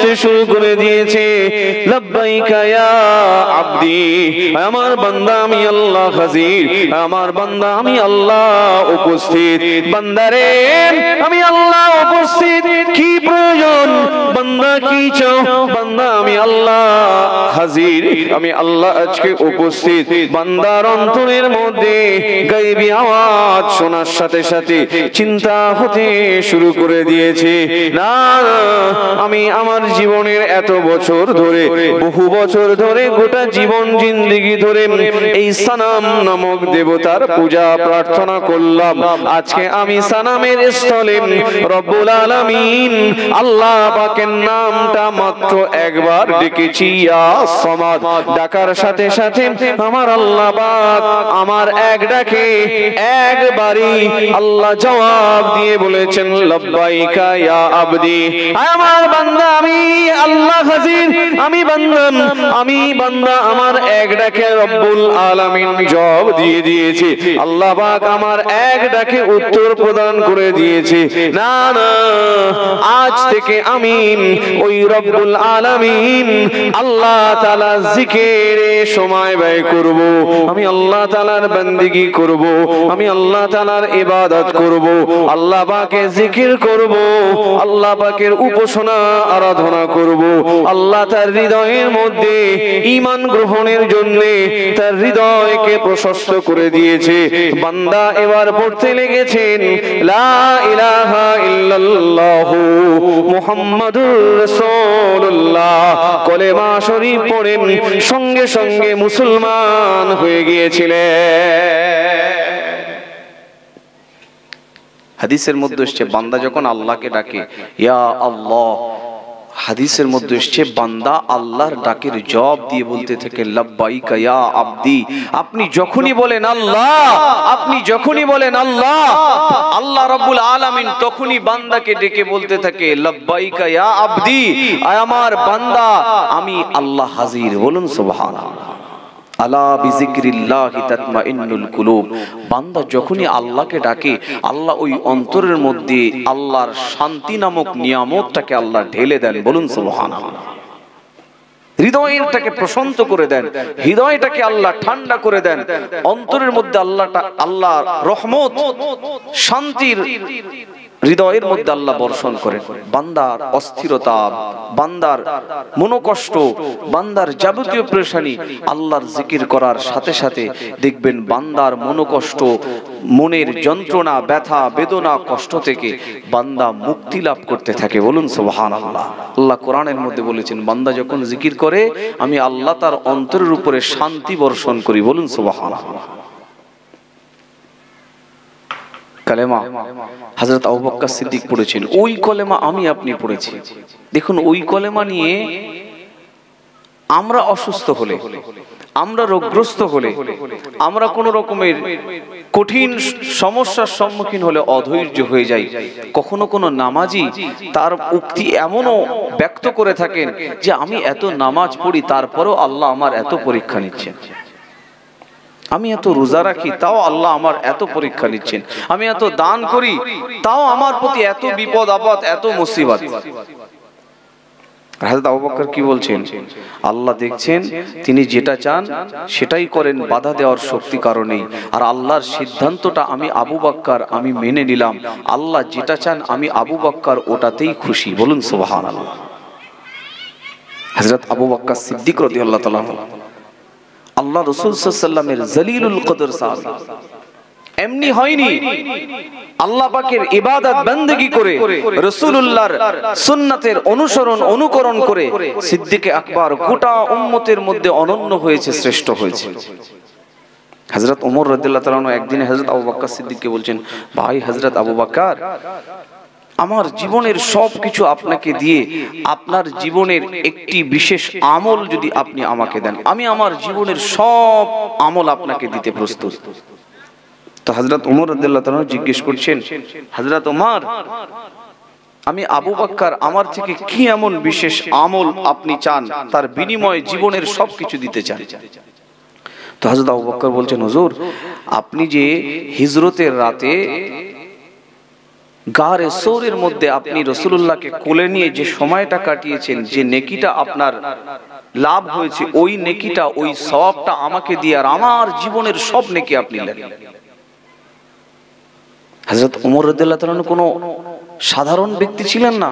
আসতে শুরু করে দিয়েছে। লাব্বাইকা ইয়া আব্দি, আমার বান্দা আমি আল্লাহ হাজির, আমার বান্দা আমি আল্লাহ উপস্থিত। বান্দারে আমি আল্লাহ উপস্থিত, কি প্রয়োজন বান্দা, কি চাও বান্দা, আমি আল্লাহ হাজির, আমি আল্লাহ আজকে উপস্থিত। বান্দার অন্তরের মধ্যে গায়বী আওয়াজ শোনার সাথে সাথে চিন্তা হতে শুরু করে দিয়েছে, না আমি আমার জীবনের এত বছর ধরে, বহু বছর ধরে, গোটা জীবন জিন্দেগি ধরে এই সানাম নামক দেবতার পূজা প্রার্থনা করলাম। আজকে আমি সানামের স্থলে রব্বুল আলামিন আল্লাহ পাকের নামটা মাত্র একবার ডেকেছি, ইয়া সামাদ। ডাকার সাথে সাথে আমার আল্লাহ পাক আমার এক ডাকে একবারই আল্লাহ জবাব দিয়ে বলেছেন, লাব্বাইকা ইয়া আবদি, আমার বান্দা আমি আল্লাহ হাজির, আমি বান্দা আমার এক ডাকে রব্বুল আলামিন জবাব দিয়ে দিয়েছে। আল্লাহ পাক আমার এক ডাকে উত্তর প্রদান করে দিয়েছে। না না, আজ থেকে আমি ওই রব্বুল আলামিন আল্লাহ তাআলা জিকিরে সময় ব্যয় করব, আমি আল্লাহ তাআলার বندگی করব, আমি আল্লাহ তাআলার ইবাদত করব, আল্লাহ পাকের জিকির করব, আল্লাহ পাকের উপাসনা আরাধনা করব। আল্লাহ তার হৃদয়ের মধ্যে ঈমান গ্রহণের জন্য তার হৃদয়কে প্রশস্ত করে দিয়েছে। বান্দা এবার পড়তে লেগেছেন লা ইলাহা ইল্লাল্লাহ মুহাম্মাদুর রাসূলুল্লাহ। কলেমা শরীফ পড়ে সঙ্গে সঙ্গে মুসলমান হয়ে গিয়েছিলেন। হাদিসের মধ্যে এসেছে বান্দা যখন আল্লাহকে ডাকে ইয়া আল্লাহ, হাদিসের মধ্যে এসেছে বান্দা আল্লাহর ডাকের জবাব দিয়ে বলতে থাকে লাব্বাইকা ইয়া আবদি। আপনি যখনই বলেন আল্লাহ, আপনি যখনই বলেন আল্লাহ, আল্লাহ রাব্বুল আলামিন তখনই বান্দাকে ডেকে বলতে থাকে লাব্বাইকা ইয়া আবদি, আমার বান্দা আমি আল্লাহ হাজির। বলুন সুবহানাল্লাহ। আলা বিযিকরিল্লাহি তাতমাইন্নুল কুলুব। বান্দা যখনই আল্লাহকে ডাকে আল্লাহ ওই অন্তরের মধ্যে আল্লাহর শান্তি নামক নিয়ামতটাকে আল্লাহ ঢেলে দেন। বলুন সুবহানাল্লাহ। হৃদয়টাকে প্রশান্ত করে দেন, হৃদয়টাকে আল্লাহ ঠান্ডা করে দেন, অন্তরের মধ্যে আল্লাহর রহমত শান্তির হৃদয়ের মধ্যে আল্লাহ বর্ষণ করেন। বান্দার অস্থিরতা, বান্দার মনোকষ্ট, বান্দার যাবতীয় পেরেশানি আল্লাহর জিকির করার সাথে সাথে দেখবেন বান্দার মনোকষ্ট, মনের যন্ত্রণা, ব্যথা, বেদনা, কষ্ট থেকে বান্দা মুক্তি লাভ করতে থাকে। বলুন সুবহানাল্লাহ। আল্লাহ কোরআনের মধ্যে বলেছেন বান্দা যখন জিকির করে আমি আল্লাহ তার অন্তরের উপরে শান্তি বর্ষণ করি। বলুন সুবহানাল্লাহ। কালেমা হযরত আবু বকর সিদ্দিক পড়েছেন, ওই কলেমা আমি আপনি পড়েছি। দেখুন ওই কলেমা নিয়ে আমরা অসুস্থ হলে, আমরা রোগগ্রস্ত হলে, আমরা কোন রকমের কঠিন সমস্যার সম্মুখীন হলে অধৈর্য হয়ে যাই। কখনো কোনো নামাজি তার উক্তি এমনও ব্যক্ত করে থাকেন যে আমি এত নামাজ পড়ি তারপরেও আল্লাহ আমার এত পরীক্ষা নিচ্ছেন, আমি এত রোজা রাখি তাও আল্লাহ আমার এত পরীক্ষা নিচ্ছেন, আমি এত দান করি তাও আমার প্রতি এত বিপদ আপদ, এত মুসিবত। হযরত আবু বকর কি বলছেন? আল্লাহ দেখছেন তিনি যেটা চান সেটাই করেন, বাধা দেওয়ার শক্তি কারণেই। আর আল্লাহর সিদ্ধান্তটা আমি আবু বকর আমি মেনে নিলাম, আল্লাহ যেটা চান আমি আবু বকর ওটাতেই খুশি। বলুন সুবহানাল্লাহ। হযরত আবু বকর সিদ্দিক রাদিয়াল্লাহু তাআলা আল্লাহ রাসূল সাল্লাল্লাহু আলাইহি ওয়াসাল্লামের জলিলুল কদর সাহাবী, এমনি হয়নি, আল্লাহ পাকের ইবাদত বندگی করে রাসূলুল্লাহর সুন্নাতের অনুকরণ করে সিদ্দিকে আকবর গোটা উম্মতের মধ্যে অনন্য হয়েছে, শ্রেষ্ঠ হয়েছে। হযরত ওমর রাদিয়াল্লাহু তাআলা একদিন হযরত আবু বকর সিদ্দিককে বলছেন, ভাই হযরত আবু বকর, আমার জীবনের সবকিছু আপনাকে দিয়ে আপনার জীবনের একটি বিশেষ আমল যদি আপনি আমাকে দেন, আমি আমার জীবনের সব আমল আপনাকে দিতে প্রস্তুত। তো হযরত ওমর রাদিয়াল্লাহু তাআলা জিজ্ঞেস করছেন, হযরত ওমর, আমি আবু বকর আমার থেকে কি এমন বিশেষ আমল আপনি চান তার বিনিময়ে জীবনের সবকিছু দিতে চান? তো হযরত আবু বকর বলছেন, হুজুর আপনি যে হিজরতের রাতে গারে সৌরের মধ্যে আপনি রাসূলুল্লাহকে কোলে নিয়ে যে সময়টা কাটিয়েছেন, যে নেকিটা আপনার লাভ হয়েছে, ওই নেকিটা, ওই সওয়াবটা আমাকে দিয়ে আর আমার জীবনের সব নেকি আপনি নেন। হযরত ওমর রাদিয়াল্লাহু তাআলা কোনো সাধারণ ব্যক্তি ছিলেন না।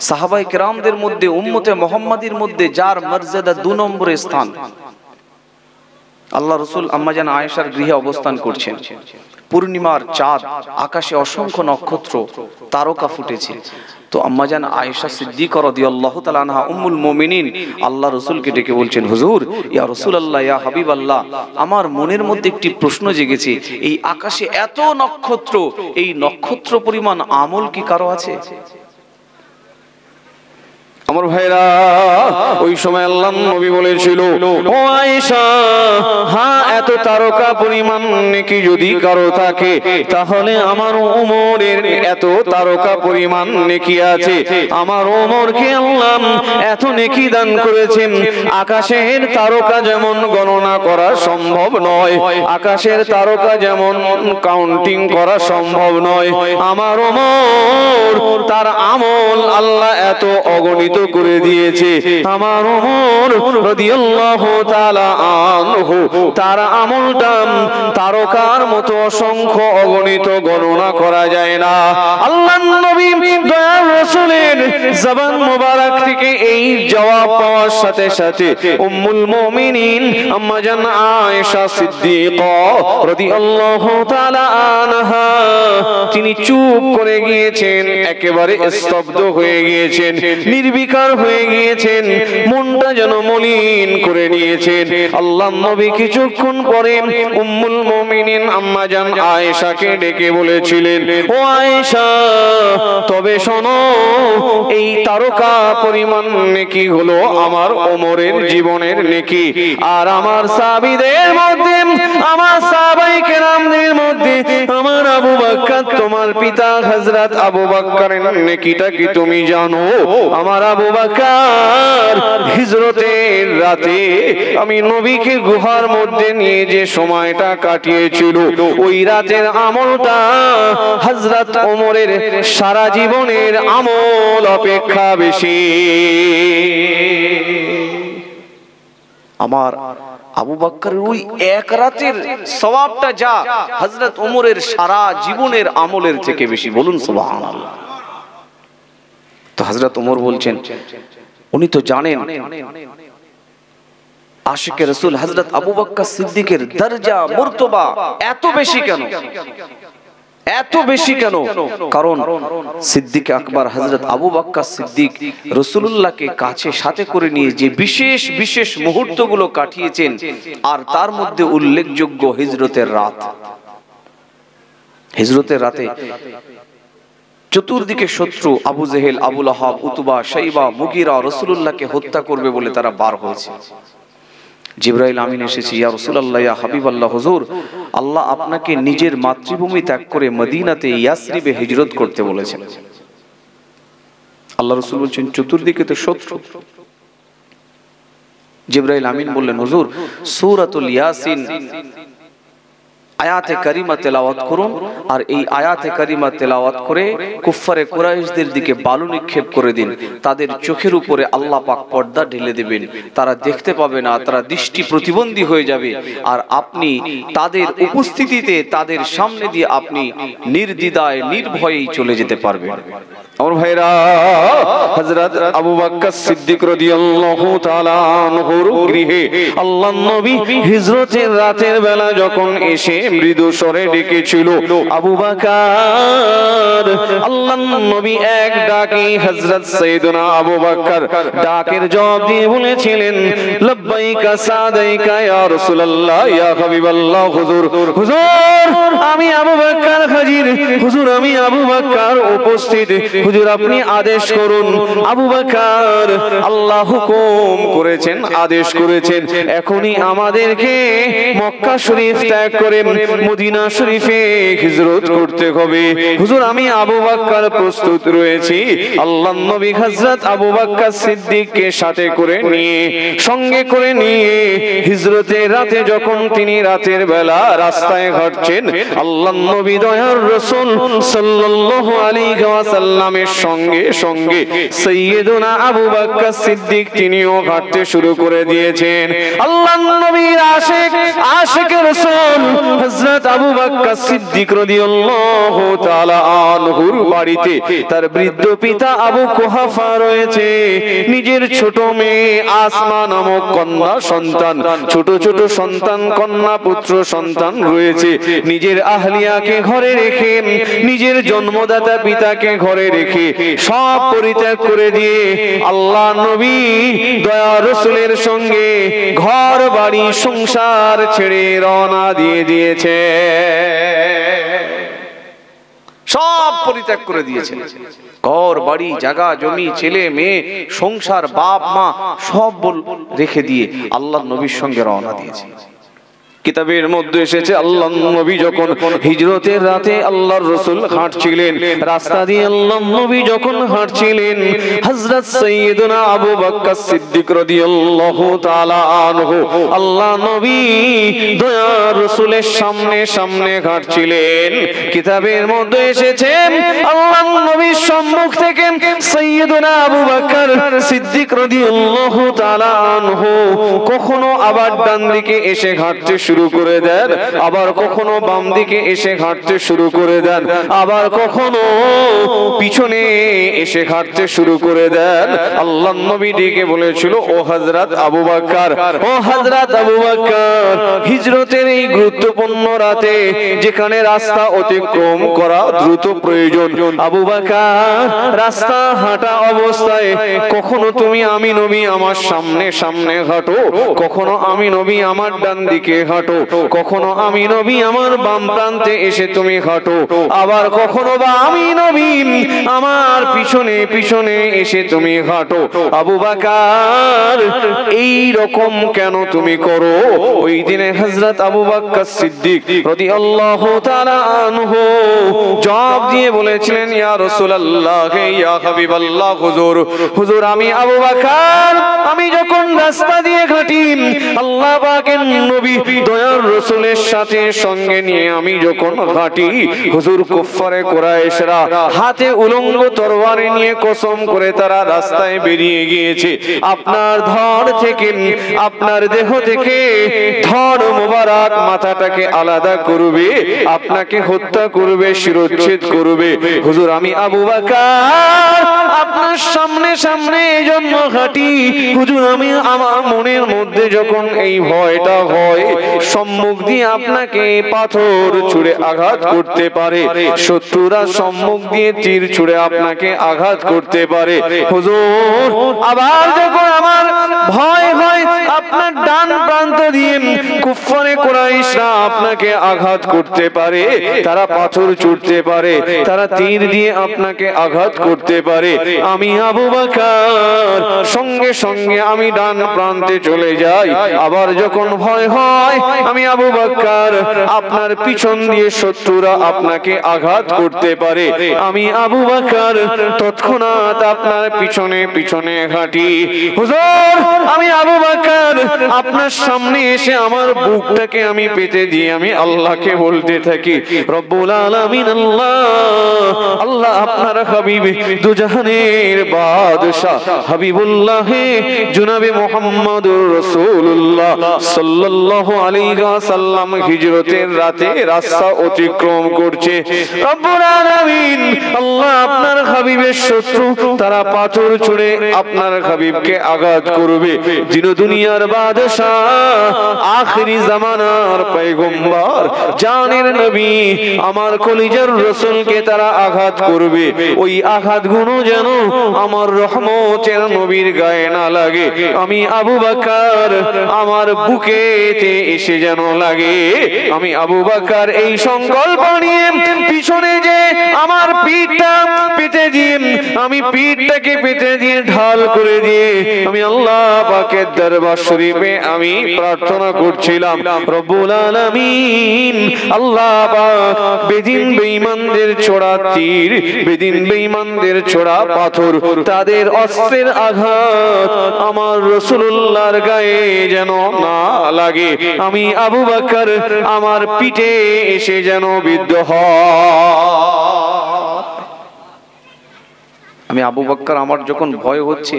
সাহাবায়ে কেরামদের মধ্যে, উম্মতে মুহাম্মাদীর মধ্যে যার মর্যাদা 2 নম্বরে স্থান। আল্লাহ রাসূল আম্মাজান আয়েশার গৃহে অবস্থান করছেন। পূর্ণিমার চাঁদ, আকাশে অসংখ্য নক্ষত্র, তারকা ফুটেছে। তো আম্মাজান আয়েশা সিদ্দিকা রাদিয়াল্লাহু তাআলা আনহা উম্মুল মুমিনিন আল্লাহ রাসূলকে ডেকে বলছেন, হুজুর, ইয়া রাসূলুল্লাহ, ইয়া হাবিবাল্লাহ, আমার মনের মধ্যে একটি প্রশ্ন জেগেছে, এই আকাশে এত নক্ষত্র, এই নক্ষত্র পরিমাণ আমল কি কারো আছে? আমার ভাইরা, ওই সময় আল্লাহর নবী বলেছিল, ও আয়েশা, হ্যাঁ, এত তারকা পরিমাণ নেকি যদি কারো থাকে, তাহলে আমার ওমরের এত তারকা পরিমাণ নেকি আছে। আমার ওমরকে আল্লাহ এত নেকি দান করেছেন, আকাশের তারকা যেমন গণনা করা সম্ভব নয়, আকাশের তারকা যেমন কাউন্টিং করা সম্ভব নয়, আমার ওমর তার আমল আল্লাহ এত অগণিত করে দিয়েছে। আমার ওমর রাদিয়াল্লাহু তাআলা আনহু, তার আমলটা তারকার মতো অসংখ্য অগণিত, গণনা করা যায় না। আল্লাহর নবী দয়ার রাসূলের জবান মোবারক থেকে এই জবাব পাওয়ার সাথে সাথে উম্মুল মুমিনিন আম্মাজান আয়েশা সিদ্দিকা রাদিয়াল্লাহু তাআলা আনহা, তিনি চুপ করে গিয়েছেন, একেবারে স্তব্ধ হয়ে গিয়েছেন, নির্বিকার হয়ে গিয়েছেন, মনটা যেন মলিন করে নিয়েছেন। আল্লাহর নবী কিছুক্ষণ পরে উম্মুল মুমিনিন আম্মাজান আয়েশাকে ডেকে বলেছিলেন, ও আয়েশা, তবে শোনো, এই তারকা পরিমাণ নেকি হলো আমার ওমরের জীবনের নেকি, আর আমার সাহাবীদের মধ্যে, আমার সাহাবায়ে কেরামদের মধ্যে আমার আবু বকর, তোমার পিতা হযরত আবু বকরের নেকিটা কি তুমি জানো? আমার আবু বকর হিজরতের রাতে আমি নবীকে গুহার মধ্যে নিয়ে যে সময়টা কাটিয়েছিল, ওই রাতের আমলটা হযরত ওমরের সারা জীবনের আমল অপেক্ষা বেশি। আমার আবু বকরের ওই এক রাতের সওয়াবটা যা হযরত ওমরের সারা জীবনের আমলের থেকে বেশি। বলুন সুবহানাল্লাহ। তো হযরত ওমর বলছেন, উনি তো জানেন আশিকে রাসূল হযরত আবু বকর সিদ্দিকের দরজা মর্তবা এত বেশি কেন, এত বেশি কেন? কারণ সিদ্দিক আকবর হযরত আবু বকর সিদ্দিক রাসূলুল্লাহকে কাছে সাথে করে নিয়ে যে বিশেষ বিশেষ মুহূর্তগুলো কাটিয়েছেন, আর তার মধ্যে উল্লেখযোগ্য হিজরতের রাত। হিজরতের রাতে চতুর্দিকে শত্রু আবু জেহেল, আবু লাহাব, উতবা, শাইবা, মুগীরা রাসূলুল্লাহকে হত্যা করবে বলে তারা বার হয়েছে। জিবরাইল আমিন এসেছে, ইয়া রাসূলুল্লাহ, ইয়া হাবিবাল্লাহ, হুজুর, আল্লাহ আপনাকে নিজের মাতৃভূমি ত্যাগ করে মদিনাতে ইয়াসরিবে হিজরত করতে বলেছেন। আল্লাহ রাসূল বলছেন, চতুর্দিকে তো শত্রু। জিবরাইল আমিন বললেন, হুজুর, সূরাতুল ইয়াসিন আয়াতে কারিমা তেলাওয়াত করুন, আর এই আয়াতে কারিমা তেলাওয়াত করে কুফফারে কুরাইশদের দিকে বালু নিক্ষেপ করে দিন। তাদের চোখের উপরে আল্লাহ পাক পর্দা ঢেলে দেবেন, তারা দেখতে পাবে না, তারা দৃষ্টি প্রতিবন্ধী হয়ে যাবে, আর আপনি তাদের উপস্থিতিতে তাদের সামনে দিয়ে আপনি নির্দ্বিধায় নির্ভয়েই চলে যেতে পারবেন। আমার ভাইরা, হযরত আবু বকর সিদ্দিক রাদিয়াল্লাহু তাআলা আনহুর গৃহে আল্লাহর নবী হিজরতের রাতের বেলা যখন এসে মৃদু স্বরে ডেকেছিল, আবু বকর, আল্লাহর নবী এক ডাকে হযরত সাইয়েদনা আবু বকর ডাকের জবাব দিয়ে বলেছিলেন, লব্বাইকা সাদাইকা ইয়া রাসূলুল্লাহ, ইয়া হাবিবাল্লাহ, হুজুর, হুজুর, আমি আবু বকর হাজির, হুজুর, আমি আবু বকর উপস্থিত, হুজুর আপনি আদেশ করুন। আবু বকর আল্লাহ হুকুম করেছেন, আদেশ করেছেন, এখনই আমাদেরকে মক্কা শরীফ ত্যাগ করে মদিনা শরীফে হিজরত করতে হবে। হুজুর আমি আবু বকর প্রস্তুত রয়েছি। আল্লাহর নবী হযরত আবু বকর সিদ্দিককে সাথে করে নিয়ে, সঙ্গে করে নিয়ে হিজরতের রাতে যখন তিনি রাতের বেলা রাস্তায় হাঁটছেন, আল্লাহর নবী দয়ার রাসূল সাল্লাল্লাহু আলাইহি ওয়াসাল্লামের সঙ্গে সঙ্গে সাইয়্যিদুনা আবু বকর সিদ্দিক তিনিও হাঁটতে শুরু করে দিয়েছেন। আল্লাহর নবীর আশিক রাসূল হযরত আবু বকর সিদ্দিক রাদিয়াল্লাহু তাআলা আনহুর বাড়িতে তার বৃদ্ধ পিতা আবু কুহাফা রয়েছে, নিজের ছোট মেয়ে আসমা নামক কন্যা সন্তান, ছোট ছোট সন্তান কন্যা পুত্র সন্তান রয়েছে। নিজের আহলিয়াকে ঘরে রেখে, নিজের জন্মদাতা পিতাকে ঘরে রেখে সব পরিত্যাগ করে দিয়ে আল্লাহ নবী দয়া রাসূলের সঙ্গে ঘর বাড়ি সংসার ছেড়ে রওনা দিয়ে দিয়েছে, সব পরিত্যাগ করে দিয়েছে। ঘর বাড়ি জায়গা জমি ছেলে মেয়ে সংসার বাপ মা সব রেখে দিয়ে আল্লাহর নবীর সঙ্গে রওনা দিয়েছে। কিতাবের মধ্যে এসেছে আল্লাহর নবী যখন হিজরতের রাতে আল্লাহর রাসূল হাঁটছিলেন, রাস্তা দিয়ে আল্লাহর নবী যখন হাঁটছিলেন, হযরত সাইয়্যিদুনা আবু বকর সিদ্দিক রাদিয়াল্লাহু তাআলা আনহু আল্লাহ নবী দয়ার রাসূলের সামনে সামনে হাঁটছিলেন। কিতাবের মধ্যে এসেছে আল্লাহর নবীর সম্মুখ থেকে সাইয়্যিদুনা আবু বকর সিদ্দিক রাদিয়াল্লাহু তাআলা আনহু কখনো আবার ডান দিকে এসে হাঁটতে শুরু করে দেন, আবার কখনো বাম দিকে এসে হাঁটতে শুরু করে দেন, আবার কখনো পিছনে এসে হাঁটতে শুরু করে দেন। আল্লাহর নবী ডেকে বলেছিল, ও হযরত আবু বকর, ও হযরত আবু বকর, হিজরতের এই গুরুত্বপূর্ণ রাতে যেখানে রাস্তা অতিক্রম করা দ্রুত প্রয়োজন, আবু বকর রাস্তা হাঁটা অবস্থায় কখনো তুমি আমি নবী আমার সামনে সামনে হাঁটো, কখনো আমি নবী আমার ডান দিকে হাঁটো, কখনো আমি নবী আমার বাম প্রান্তে এসে তুমি হাঁটো, আবার কখনো বা আমি নবী আমার পিছনে পিছনে এসে তুমি হাঁটো। আবু বকর এই রকম কেন তুমি করো? ওই দিনে হযরত আবু বকর সিদ্দিক রাদিয়াল্লাহু তাআলা আনহু জবাব দিয়ে বলেছিলেন, ইয়া রাসূলুল্লাহ, ইয়া হাবিবাল্লাহ, হুজুর হুজুর আমি আবু বকর আমি যখন রাস্তা দিয়ে হাঁটি আল্লাহ পাকের নবী দয়ার রাসূলের সাথে সঙ্গে নিয়ে আমি যখন হাঁটি, হুজুর কুফারে কুরাইশরা হাতে উলঙ্গ তরবারি নিয়ে কসম করে তারা রাস্তায় বেরিয়ে গিয়েছে আপনার ধড় থেকে, আপনার দেহ থেকে ধড় মোবারক মাথাটাকে আলাদা করবে, আপনাকে হত্যা করবে, শিরচ্ছেদ করবে। হুজুর আমি আবু বকর আপনার সামনে সামনে জন্য হাঁটি, হুজুর আমি আমার মনের মধ্যে যখন এই ভয়টা হয় সম্মুখ দিয়ে আপনাকে পাথর ছুঁড়ে আঘাত করতে পারে, শত্রুরা সম্মুখ দিয়ে তীর ছুঁড়ে আপনাকে আঘাত করতে পারে, হুজুর আবার যখন আমার ভয় হয় আপনার ডান প্রান্ত দিয়ে কুফারে কুরাইশরা আপনাকে আঘাত করতে পারে, তারা পাথর ছুঁড়তে পারে, তারা তীর দিয়ে আপনাকে আঘাত করতে পারে, আমি আবু বকর সঙ্গে সঙ্গে আমি ডান প্রান্তে চলে যাই। আবার যখন ভয় হয় আমি আবু বকর আপনার পিছন দিয়ে শত্রুরা আপনাকে আঘাত করতে পারে, আমি আবু বকর তৎক্ষণাৎ আপনার পিছনে পিছনে হাঁটি। হুজুর আমি আবু বকর আপনার সামনে এসে আমার বুকটাকে আমি পেতে দিয়ে আমি আল্লাহকে বলতে থাকি, রব্বুল আলামিন আল্লাহ, আল্লাহ আপনার হাবিব দুজাহানের বাদশা হাবিবুল্লাহ জনাবে মুহাম্মদুর রাসূলুল্লাহ সাল্লাল্লাহু আলাইহি ওয়াসাল্লাম হিজরতের রাতে রাস্তা অতিক্রম করছে। রব্বুল আলামিন আল্লাহ আপনার হাবিবের শত্রু তারা পাথর ছুঁড়ে আপনার হাবিবকে আঘাত করবে, দিন দুনিয়া দুনিয়ার বাদশাহ, আখিরি জামানার পয়গম্বর, জানের নবী, আমার কলিজার রাসূলকে তারা আঘাত করবে, ওই আঘাতগুলো যেন আমার রহমতের নবীর গায়ে না লাগে। আমি আবু বকর আমার বুকেতে এসে যেন লাগে। আমি আবু বকর এই সংকল্প নিয়ে পিছনে যে আমার পিঠটা পেতে দিয়ে, আমি পিঠটাকে পেতে দিয়ে ঢাল করে দিয়ে আমি আল্লাহ পাকের দরবার শরীফে আমি প্রার্থনা করছিলাম, রব্বুল আলামিন, আল্লাহ পাক বেদিন বেঈমানদের ছোড়া তীর, বেদিন বেঈমানদের ছোড়া পাথর, তাদের অস্ত্রের আঘাত আমার রাসূলুল্লাহর গায়ে যেন না লাগে। আমি আবু বকর আমার পিঠে এসে যেন বিদ্ধ হয়। আমি আবু বকর আমার যখন ভয় হচ্ছে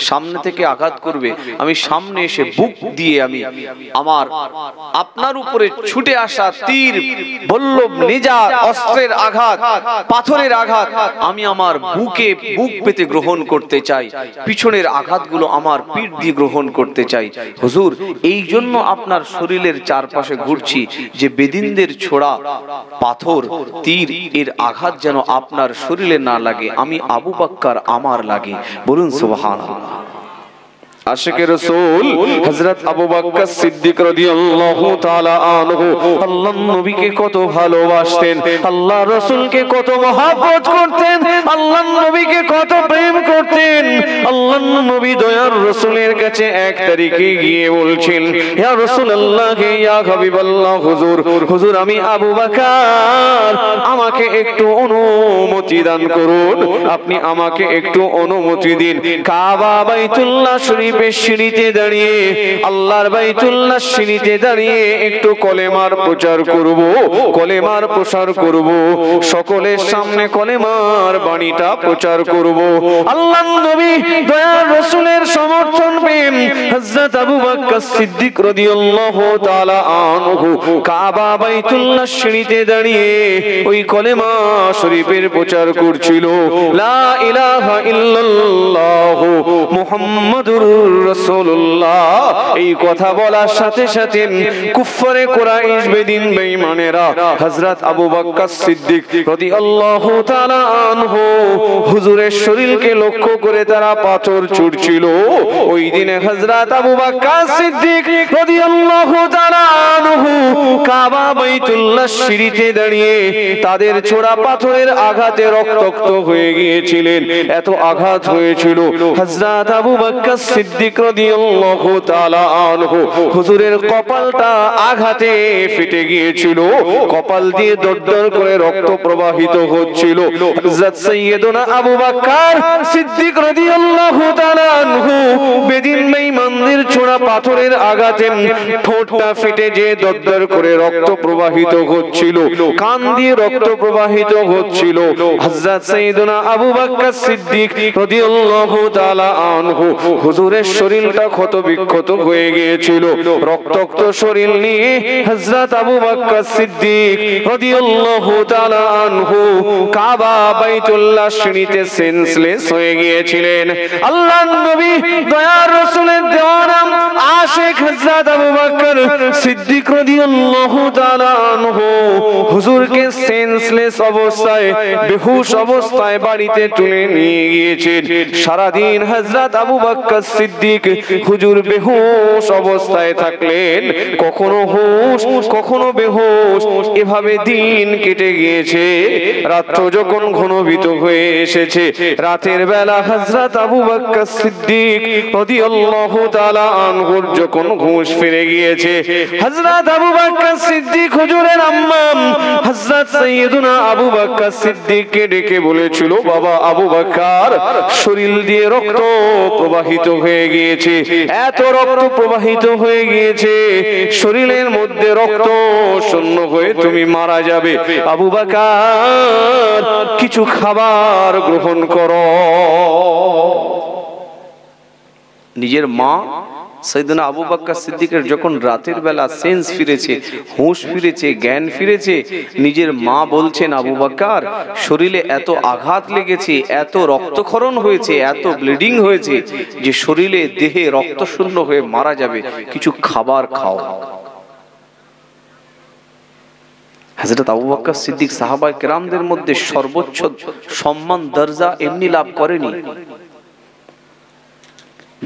সামনে থেকে আঘাত করবে, আমি সামনে এসে বুক দিয়ে আমি আমার আপনার উপরে ছুটে আসা তীর, বল্লভ, নেজা, অস্ত্রের আঘাত, পাথরের আঘাত আমি আমার বুকে বুক পেতে গ্রহণ করতে চাই, পিছনের আঘাতগুলো আমার পিঠ দিয়ে গ্রহণ করতে চাই। হুজুর, এই জন্য আপনার শরীরের চারপাশে ঘুরছি যে বেদিনদের ছোড়া পাথর, তীর, এর আঘাত যেন আপনার শরীরে না লাগে, আমি আবু বকর আমার লাগে। বলুন সুবহানাল্লাহ। আশিকে রাসূল হযরত আবু বকর সিদ্দিক রাদিয়াল্লাহু তাআলা আনহু আল্লাহর নবীকে কত ভালোবাসতেন, আল্লাহর রাসূলকে কত মহব্বত করতেন, আল্লাহর নবীকে কত প্রেম করতেন। আল্লাহর নবী দয়ার রাসূলের কাছে এক তারিখে গিয়ে বলছেন, ইয়া রাসূলুল্লাহ, ইয়া হাবিবাল্লাহ, হুজুর, হুজুর, আমি আবু বকর, আমাকে একটু অনুমতি দান করুন, আপনি আমাকে একটু অনুমতি দিন। কাবা বাইতুল্লাহ শরীফ সিঁড়িতে দাঁড়িয়ে, আল্লাহর বাইতুল্লাহ সিঁড়িতে দাঁড়িয়ে একটু কলেমার প্রচার করব, কলেমার প্রসার করব, সকলের সামনে কলেমার বাণীটা প্রচার করব। আল্লাহর নবী দয়ার রাসূলের সমর্থন পেয়ে হযরত আবু বকর সিদ্দিক রাদিয়াল্লাহু তাআলা আনহু কাবা বাইতুল্লাহ সিঁড়িতে দাঁড়িয়ে ওই কলেমা শরীফের প্রচার করছিল, লা ইলাহা ইল্লাল্লাহ মুহাম্মাদুর রাসূলুল্লাহ। এই কথা বলার সাথে সাথে কুফারে কুরাইশ, বেদিন বেঈমানেরা হযরত আবু বকর সিদ্দিক রাদিয়াল্লাহু তাআলা আনহু হুজুরের শরীরকে লক্ষ্য করে তারা পাথর ছুঁড়ছিল। ওই দিনে হযরত আবু বকর সিদ্দিক রাদিয়াল্লাহু তাআলা আনহু কাবা বাইতুল্লাহ সিঁড়িতে দাঁড়িয়ে তাদের ছোড়া পাথরের আঘাতে রক্তাক্ত হয়ে গিয়েছিলেন। এত আঘাত হয়েছিল, হযরত আবু বকর সিদ্দিক রাদিয়াল্লাহু তাআলা আনহু হুজুরের কপালটা আঘাতে ফেটে গিয়েছিল, কপাল দিয়ে দরদর করে রক্ত প্রবাহিত হচ্ছিল। হযরত সাইয়্যিদুনা আবু বকর সিদ্দিক রাদিয়াল্লাহু তাআলা আনহু বেদিন বেঈমানদের ছোড়া পাথরের আঘাতে ঠোঁটটা ফেটে যে দরদর করে রক্ত প্রবাহিত হচ্ছিল, কান দিয়ে রক্ত প্রবাহিত হচ্ছিল। হযরত সাইয়্যিদুনা আবু বকর সিদ্দিক রাদিয়াল্লাহু তাআলা আনহু হুজুরের শরীরটা ক্ষত বিক্ষত হয়ে গিয়েছিল। রক্তাক্ত শরীর নিয়ে হযরত আবু বকর সিদ্দিক রাদিয়াল্লাহু তাআলা আনহু কাবা বাইতুল্লাহ সিঁড়িতে সেন্সলেস হয়ে গিয়েছিলেন। আল্লাহর নবী দয়ার রাসূলের দেওয়ানা আশিক হযরত আবু বকর সিদ্দিক রাদিয়াল্লাহু তাআলা আনহু হুজুরকে সেন্সলেস অবস্থায়, বেহুশ অবস্থায় বাড়িতে তুলে নিয়ে গিয়েছেন। সারা দিন হযরত আবু বকর সিদ্দিক হুজুর বেহুশ অবস্থায় থাকলেন, কখনো হুশ কখনো বেহুশ, এভাবে দিন কেটে গিয়েছে। রাত্র যখন ঘনীভূত হয়ে এসেছে, রাতের বেলা হযরত আবু বকর সিদ্দিক রাদিয়াল্লাহু তাআলা আনহুর যখন হুঁশ ফিরে গিয়েছে, হযরত আবু বকর সিদ্দিক হুজুরের আম্মা হযরত সাইয়্যিদুনা আবু বকর সিদ্দিককে ডেকে বলেছিল, বাবা আবু বকর, শরীর দিয়ে রক্ত প্রবাহিত হয়ে গিয়েছে, এত রক্ত প্রবাহিত হয়ে গিয়েছে, শরীরের মধ্যে রক্ত শূন্য হয়ে তুমি মারা যাবে। আবু বকর, কিছু খাবার গ্রহণ করো। নিজের মা সাইয়েদনা আবু বকর সিদ্দিকের যখন রাতের বেলা সেন্স ফিরেছে, হুঁশ ফিরেছে, জ্ঞান ফিরেছে, নিজের মা বলছেন, আবু বকর শরীরে এত আঘাত লেগেছে, এত রক্তক্ষরণ হয়েছে, এত ব্লিডিং হয়েছে যে শরীরে দেহে রক্ত শূন্য হয়ে মারা যাবে, কিছু খাবার খাও। হযরত আবু বকর সিদ্দিক সাহাবায়ে কেরামদের মধ্যে সর্বোচ্চ সম্মান দরজা এমনি লাভ করেনি।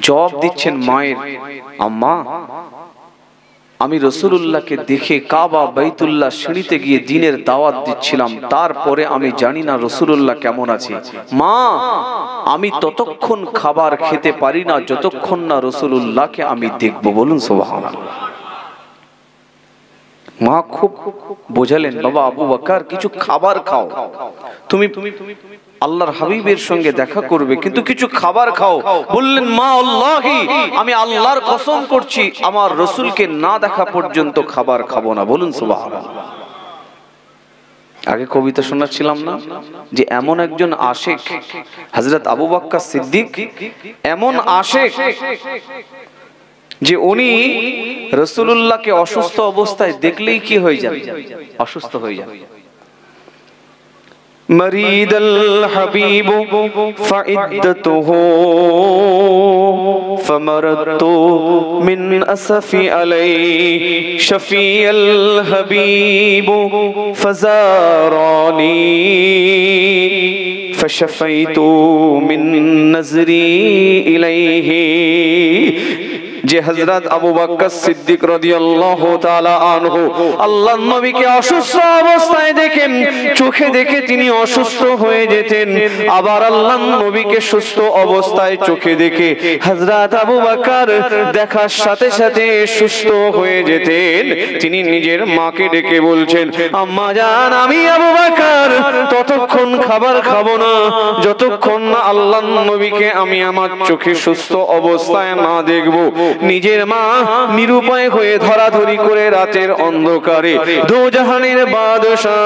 জবাব দিচ্ছেন মায়ের, আম্মা আমি রাসূলুল্লাহকে দেখে কাবা বাইতুল্লাহ সিঁড়িতে গিয়ে দ্বীনের দাওয়াত দিচ্ছিলাম, তারপরে আমি জানি না রাসূলুল্লাহ কেমন আছে। মা আমি ততক্ষণ খাবার খেতে পারি না যতক্ষণ না রাসূলুল্লাহকে আমি দেখব। বলুন সুবহানাল্লাহ। মা খুব বোঝালেন, বাবা আবু বকর কিছু খাবার খাও, তুমি আল্লাহর হাবিবের সঙ্গে দেখা করবে, কিন্তু কিছু খাবার খাও। বললেন, মা আল্লাহি আমি আল্লাহর কসম করছি আমার রাসূলকে না দেখা পর্যন্ত খাবার খাবো না। বলুন সুবহানাল্লাহ। আগে কবিতা শোনাচ্ছিলাম না যে এমন একজন আশিক হযরত আবু বকর সিদ্দিক, এমন আশিক যে উনি রাসূলুল্লাহকে অসুস্থ অবস্থায় দেখলেই কি হয়ে যান, অসুস্থ হয়ে যান। مريد الحبيب فعدته فمرضت من أسفي عليه شفي الحبيب فزارني فشفيت من نظري إليه। যে হযরত আবু বকর সিদ্দিক রাদিয়াল্লাহু তাআলা আনহু আল্লাহর নবীকে অসুস্থ অবস্থায় দেখেন, চোখে দেখে তিনি অসুস্থ হয়ে যেতেন, আবার আল্লাহর নবীকে সুস্থ অবস্থায় চোখে দেখে হযরত আবু বকর দেখার সাথে সাথে সুস্থ হয়ে যেতেন। তিনি নিজের মাকে ডেকে বলছেন, আম্মা জান আমি আবু বকর ততক্ষণ খাবার খাবো না যতক্ষণ না আল্লাহর নবীকে আমি আমার চোখে সুস্থ অবস্থায় না দেখব। নিজের মা নিরুপায় হয়ে ধরাধরি করে রাতের অন্ধকারে দোজাহানের বাদশা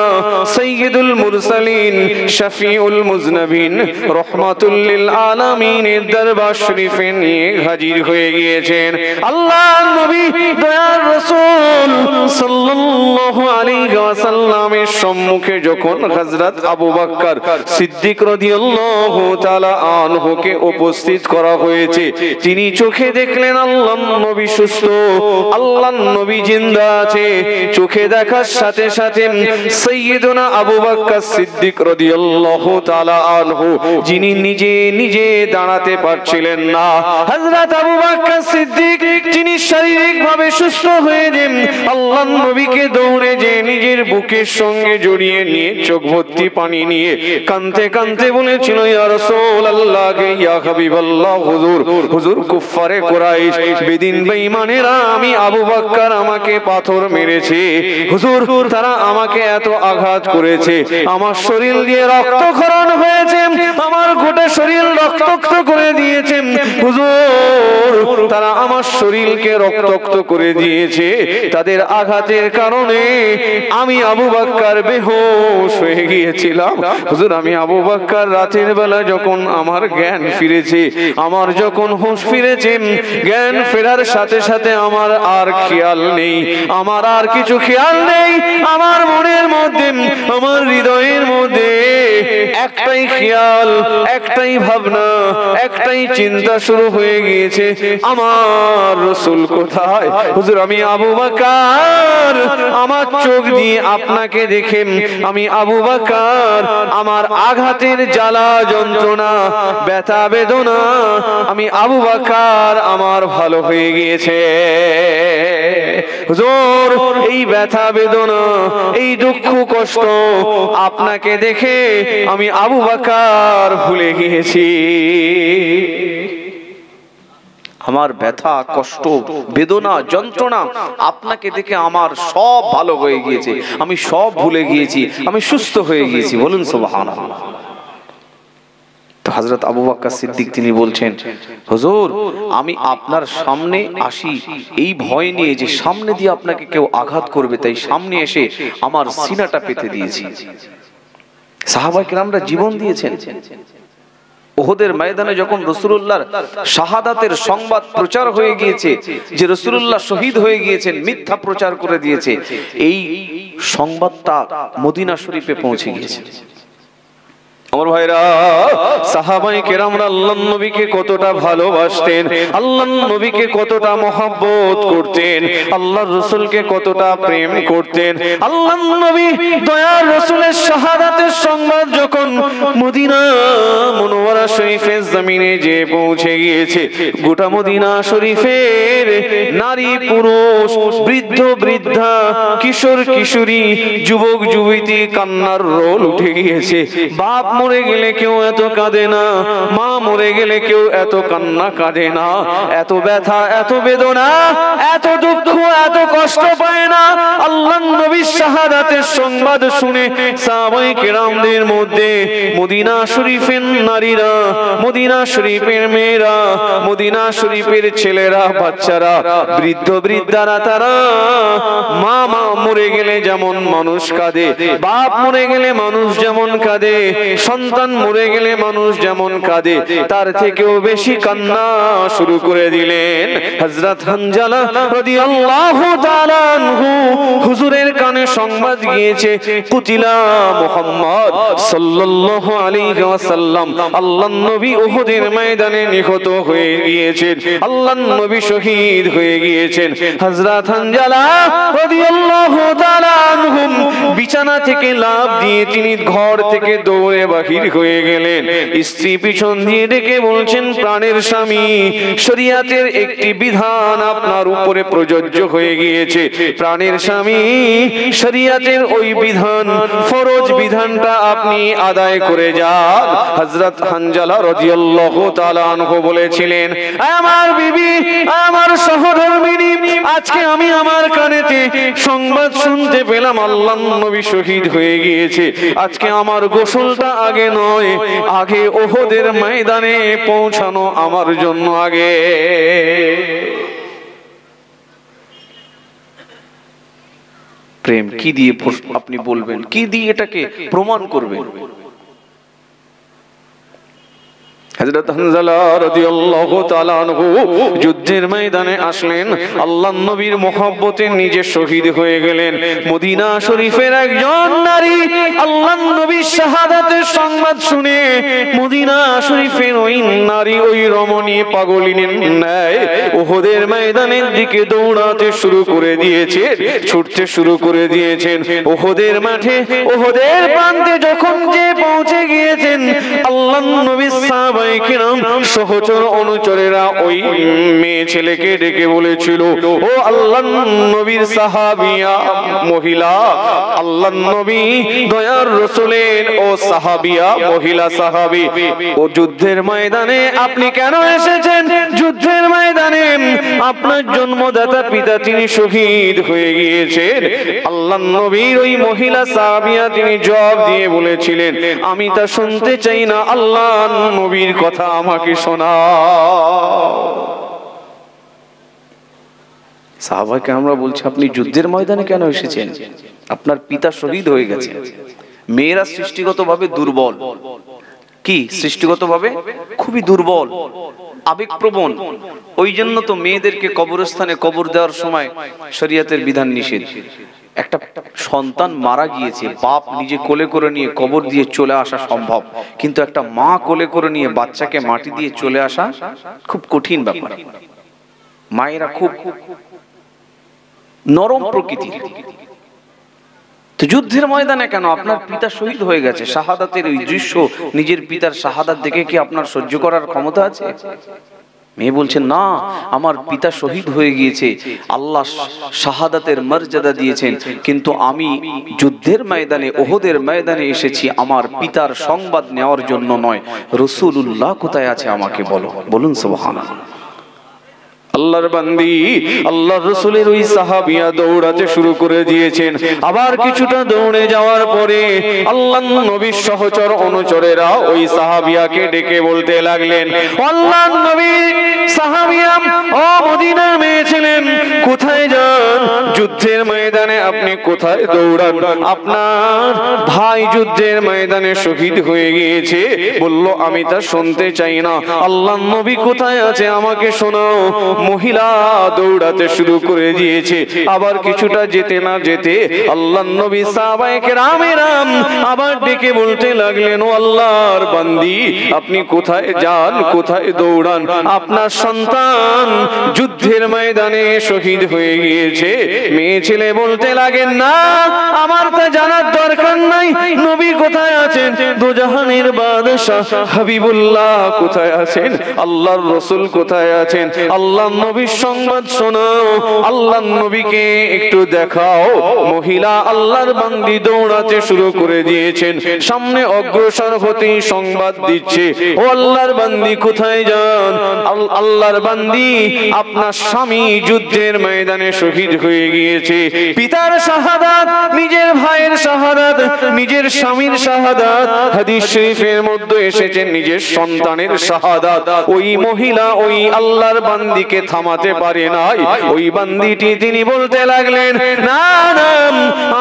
সাইয়্যিদুল মুরসালিন শাফিউল মুজনাবিন রাহমাতুল লিল আলামিনের দরবার শরীফে নিয়ে হাজির হয়ে গিয়েছেন। আল্লাহর নবী দয়ার রাসূল সাল্লাল্লাহু আলাইহি ওয়াসাল্লামের সম্মুখে যখন হযরত আবু বকর সিদ্দিক রাদিয়াল্লাহু তাআলা আনহুকে উপস্থিত করা হয়েছে, তিনি চোখে দেখলেন আল্লাহর নবী সুস্থ, আল্লাহর নবী জিন্দা আছে। চোখে দেখার সাথে সাথে সাইয়্যিদুনা আবু বকর সিদ্দিক রাদিয়াল্লাহু তাআলা আনহু, যিনি নিজে নিজে দাঁড়াতে পারছিলেন না, হযরত আবু বকর সিদ্দিক যিনি শারীরিকভাবে সুস্থ হয়ে যান, আল্লাহর নবীকে দৌড়ে যে নিজের বুকের সঙ্গে জড়িয়ে নিয়ে চোখ ভর্তি পানি নিয়ে কাঁদতে কাঁদতে বলেছিল, ইয়া রাসূলুল্লাহ ইয়া হাবিবাল্লাহ, হুজুর হুজুর কুফারে কুরাইশ বেদিন বেঈমানেরা আমি আবু বকর আমাকে পাথর মেরেছে, হুজুর তারা আমাকে এত আঘাত করেছে, আমার শরীর দিয়ে রক্তক্ষরণ হয়েছে, আমার গোটা শরীর রক্তাক্ত করে দিয়েছে, হুজুর তারা আমার শরীরকে রক্তাক্ত করে দিয়েছে, তাদের আঘাতের কারণে আমি আবু বকর বেহুশ হয়ে গিয়েছিলাম, হুজুর আমি আবু বকর রাতের বেলা যখন আমার জ্ঞান ফিরেছে, আমার যখন হুঁশ ফিরেছে, জ্ঞান ফেরার সাথে সাথে আমার আর খেয়াল নেই, আমার আর কিছু খেয়াল নেই, আমার মনের মধ্যে আমার হৃদয়ের মধ্যে একটাই খেয়াল, একটাই ভাবনা, একটাই চিন্তা শুরু হয়ে গিয়েছে, আমার রাসূল কোথায়, হুজুর আমি আবু বকর আমার চোখ দিয়ে আপনাকে দেখে আমি আবু বকর আমার আঘাতের জ্বালা যন্ত্রণা ব্যথা বেদনা আমি আবু বকর আমার ভালো হয়ে গিয়েছে, হুজুর এই ব্যথা বেদনা এই দুঃখ কষ্ট আপনাকে দেখে আমি আবু বকর ভুলে গিয়েছি, আমার ব্যথা কষ্ট বেদনা যন্ত্রণা আপনাকে দেখে আমার সব ভালো হয়ে গিয়েছে, আমি সব ভুলে গিয়েছি, আমি সুস্থ হয়ে গিয়েছি। বলুন সুবহানাল্লাহ। তো হযরত আবু বকর সিদ্দিক তিনি বলছেন, হুজুর আমি আপনার সামনে আসি এই ভয় নিয়ে যে সামনে দিয়ে আপনাকে কেউ আঘাত করবে, তাই সামনে এসে আমার সিনাটা পেতে দিয়েছি। সাহাবায়ে কেরামরা জীবন দিয়েছেন, ওহদের ময়দানে যখন রাসূলুল্লাহর শাহাদাতের সংবাদ প্রচার হয়ে গিয়েছে যে রাসূলুল্লাহ শহীদ হয়ে গিয়েছেন, মিথ্যা প্রচার করে দিয়েছে, এই সংবাদটা মদিনা শরীফে পৌঁছে গিয়েছে। আমার ভাইরা, সাহাবায়ে কেরামরা আল্লাহর নবীকে কতটা ভালোবাসতেন, আল্লাহর নবীকে কতটা মহব্বত করতেন, আল্লাহর রাসূলকে কতটা প্রেম করতেন। আল্লাহর নবী দয়ার রাসূলের শাহাদাতের সংবাদ যখন মদিনা মুনওয়ারা শরীফের জমিনে যে পৌঁছে গিয়েছে, গোটা মদিনা শরীফের নারী পুরুষ, বৃদ্ধ বৃদ্ধা, কিশোর কিশোরী, যুবক যুবতী কান্নার রোল উঠে গিয়েছে। বাপ মরে গেলে কেউ এত কাঁদে না, মা মরে গেলে কেউ এত কান্না কাঁদে না, এত ব্যথা, এত বেদনা, এত দুঃখ, এত কষ্ট পায় না। আল্লাহর নবীর শাহাদাতের সংবাদ শুনে সাহাবায়ে কেরামদের মধ্যে মদিনা শরীফের নারীরা, মদিনা শরীফের মেয়েরা, মদিনা শরীফের ছেলেরা, বাচ্চারা, বৃদ্ধ বৃদ্ধারা, তারা মা মরে গেলে যেমন মানুষ কাঁদে, বাপ মরে গেলে মানুষ যেমন কাঁদে, সন্তান মরে গেলে মানুষ যেমন কাঁদে, তার থেকেও বেশি কান্না শুরু করে দিলেন। হযরত হানজালা রাদিয়াল্লাহু তাআলা আনহু হুজুরের কানে সংবাদ গিয়েছে, কুতিলা মুহাম্মদ সাল্লাল্লাহু আলাইহি ওয়াসাল্লাম, আল্লাহর নবী উহুদের ময়দানে নিহত হয়ে গিয়েছেন, আল্লাহর নবী শহীদ হয়ে গিয়েছেন। হযরত হানজালা রাদিয়াল্লাহু তাআলা আনহু বিছানা থেকে লাফ দিয়ে তিনি ঘর থেকে দৌড়ে বাহির হয়ে গেলেন। স্ত্রী পিছন দিয়ে ডেকে বলছেন, প্রাণের স্বামী, শরীয়তের একটি বিধান আপনার উপরে প্রযোজ্য হয়ে গিয়েছে। প্রাণের স্বামী, শরীয়তের ওই বিধান, ফরজ বিধানটা আপনি আদায় করে যান। হযরত হানজালা রাদিয়াল্লাহু তাআলা আনহু বলেছিলেন, আমার বিবি, আমার সহধর্মিনী, আজকে আমি আমার কানেতে সংবাদ শুনতে পেলাম আল্লাহর নবী শহীদ হয়ে গিয়েছে। আজকে আমার গোসলটা আগে নয়, আগে ওহদের ময়দানে পৌঁছানো আমার জন্য আগে। প্রেম কি দিয়ে আপনি বলবেন, কি দিয়ে এটাকে প্রমাণ করবেন? হযরত হানজালা রাদিয়াল্লাহু তাআলা আনহু যুদ্ধের ময়দানে আসলেন, আল্লাহর নবীর মহব্বতে নিজে শহীদ হয়ে গেলেন। মদিনা শরীফের একজন নারী আল্লাহর নবীর শাহাদাতের সংবাদ শুনে মদিনা শরীফের ওই নারী, ওই রমণী পাগলিনীর ন্যায় উহুদের ময়দানের দিকে দৌড়াতে শুরু করে দিয়েছেন, ছুটতে শুরু করে দিয়েছেন। উহুদের মাঠে, উহুদের প্রান্তে যখন যে পৌঁছে গিয়েছেন, আল্লাহর নবী সাহাবা সহচর অনুচরেরা ওই মেয়ে ছেলেকে ডেকে বলেছিল, ও আল্লাহর নবীর সাহাবিয়া মহিলা, আল্লাহর নবী দয়ার রাসূলের ও সাহাবিয়া মহিলা সাহাবী, ও যুদ্ধের ময়দানে আপনি কেন এসেছেন? যুদ্ধের ময়দানে আপনার জন্মদাতা পিতা তিনি শহীদ হয়ে গিয়েছেন। আল্লাহর নবীর ওই মহিলা সাহাবিয়া তিনি জবাব দিয়ে বলেছিলেন, আমি তা শুনতে চাই না, আল্লাহর নবীর কথা আমাকে শোনাও। সাহাবাকে আমরা বলছি, আপনি যুদ্ধের ময়দানে কেন এসেছেন? আপনার পিতা শহীদ হয়ে গেছে। মেয়েরা সৃষ্টিগতভাবে দুর্বল, কি সৃষ্টিগতভাবে খুবই দুর্বল, আবেগপ্রবণ। ওই জন্য তো মেয়েদেরকে কবরস্থানে কবর দেওয়ার সময় শরীয়তের বিধান নিষেধ। একটা সন্তান মারা গিয়েছে, বাপ নিজে কোলে করে নিয়ে কবর দিয়ে চলে আসা সম্ভব, কিন্তু একটা মা কোলে করে নিয়ে বাচ্চাকে মাটি দিয়ে চলে আসা খুব কঠিন ব্যাপার। মায়েরা খুব নরম প্রকৃতির। তো যুদ্ধের ময়দানে কেন? আপনার পিতা শহীদ হয়ে গেছে। শাহাদাতের ওই দৃশ্য, নিজের পিতার শাহাদাত দেখে কি আপনার সহ্য করার ক্ষমতা আছে? মেয়ে বলছেন, না, আমার পিতা শহীদ হয়ে গিয়েছে, আল্লাহ শাহাদাতের মর্যাদা দিয়েছেন, কিন্তু আমি যুদ্ধের ময়দানে, ওহদের ময়দানে এসেছি আমার পিতার সংবাদ নেওয়ার জন্য নয়। রাসূলুল্লাহ কোথায় আছে আমাকে বলো। বলুন সুবহানাল্লাহ। আল্লাহর বান্দি, আল্লাহর রাসূলের ওই সাহাবিয়া দৌড়াতে শুরু করে দিয়েছেন। আবার কিছুটা দৌড়ে যাওয়ার পরে আল্লাহর নবীর সহচর অনুচরেরা ওই সাহাবিয়াকে ডেকে বলতে লাগলেন, আল্লাহর নবী, সাহাবিয়া ও মদিনার মেয়ে ছিলেন, কোথায় যান? যুদ্ধের ময়দানে আপনি কোথায় দৌড়ান? আপনার ভাই যুদ্ধের ময়দানে শহীদ হয়ে গিয়েছে। বলল আমি তা শুনতে চাই না। আল্লাহর নবী কোথায় আছে আমাকে শোনাও। মহিলা দৌড়াতে শুরু করে দিয়েছে। আবার কিছুটা যেতে না যেতে আল্লাহর নবী সাহাবায়ে কেরামেরাম আবার ডেকে বলতে লাগলেন, ও আল্লাহর বান্দি, আপনি কোথায় যান, কোথায় দৌড়ান? আপনার সন্তান যুদ্ধের ময়দানে শহীদ হয়ে গিয়েছে। মেয়ে ছেলে বলতে লাগেন, না আমার তা জানার দরকার নাই। নবী কোথায় আছেন? দোজাহানের বাদশা হাবিবুল্লাহ কোথায় আছেন? আল্লাহর রাসূল কোথায় আছেন? আল্লাহর নবীর সংবাদ শোনাও, আল্লাহর নবীকে একটু দেখাও। মহিলা আল্লাহর বান্দি দৌড়াতে শুরু করে দিয়েছেন। সামনে অগ্রসর হতেই সংবাদ দিচ্ছে, ও আল্লাহর বান্দি কোথায় যান? আল্লাহর বান্দি, আপনার স্বামী যুদ্ধের ময়দানে শহীদ হয়ে গিয়েছে। পিতার শাহাদাত, নিজের ভাইয়ের শাহাদাত, নিজের স্বামীর শাহাদাত, হাদিস শরীফের মধ্যে এসেছে নিজের সন্তানের শাহাদাত। ওই মহিলা ওই আল্লাহর বান্দিকে থামাতে পারে নাই। ওই বান্দিটি তিনি বলতে লাগলেন, না না,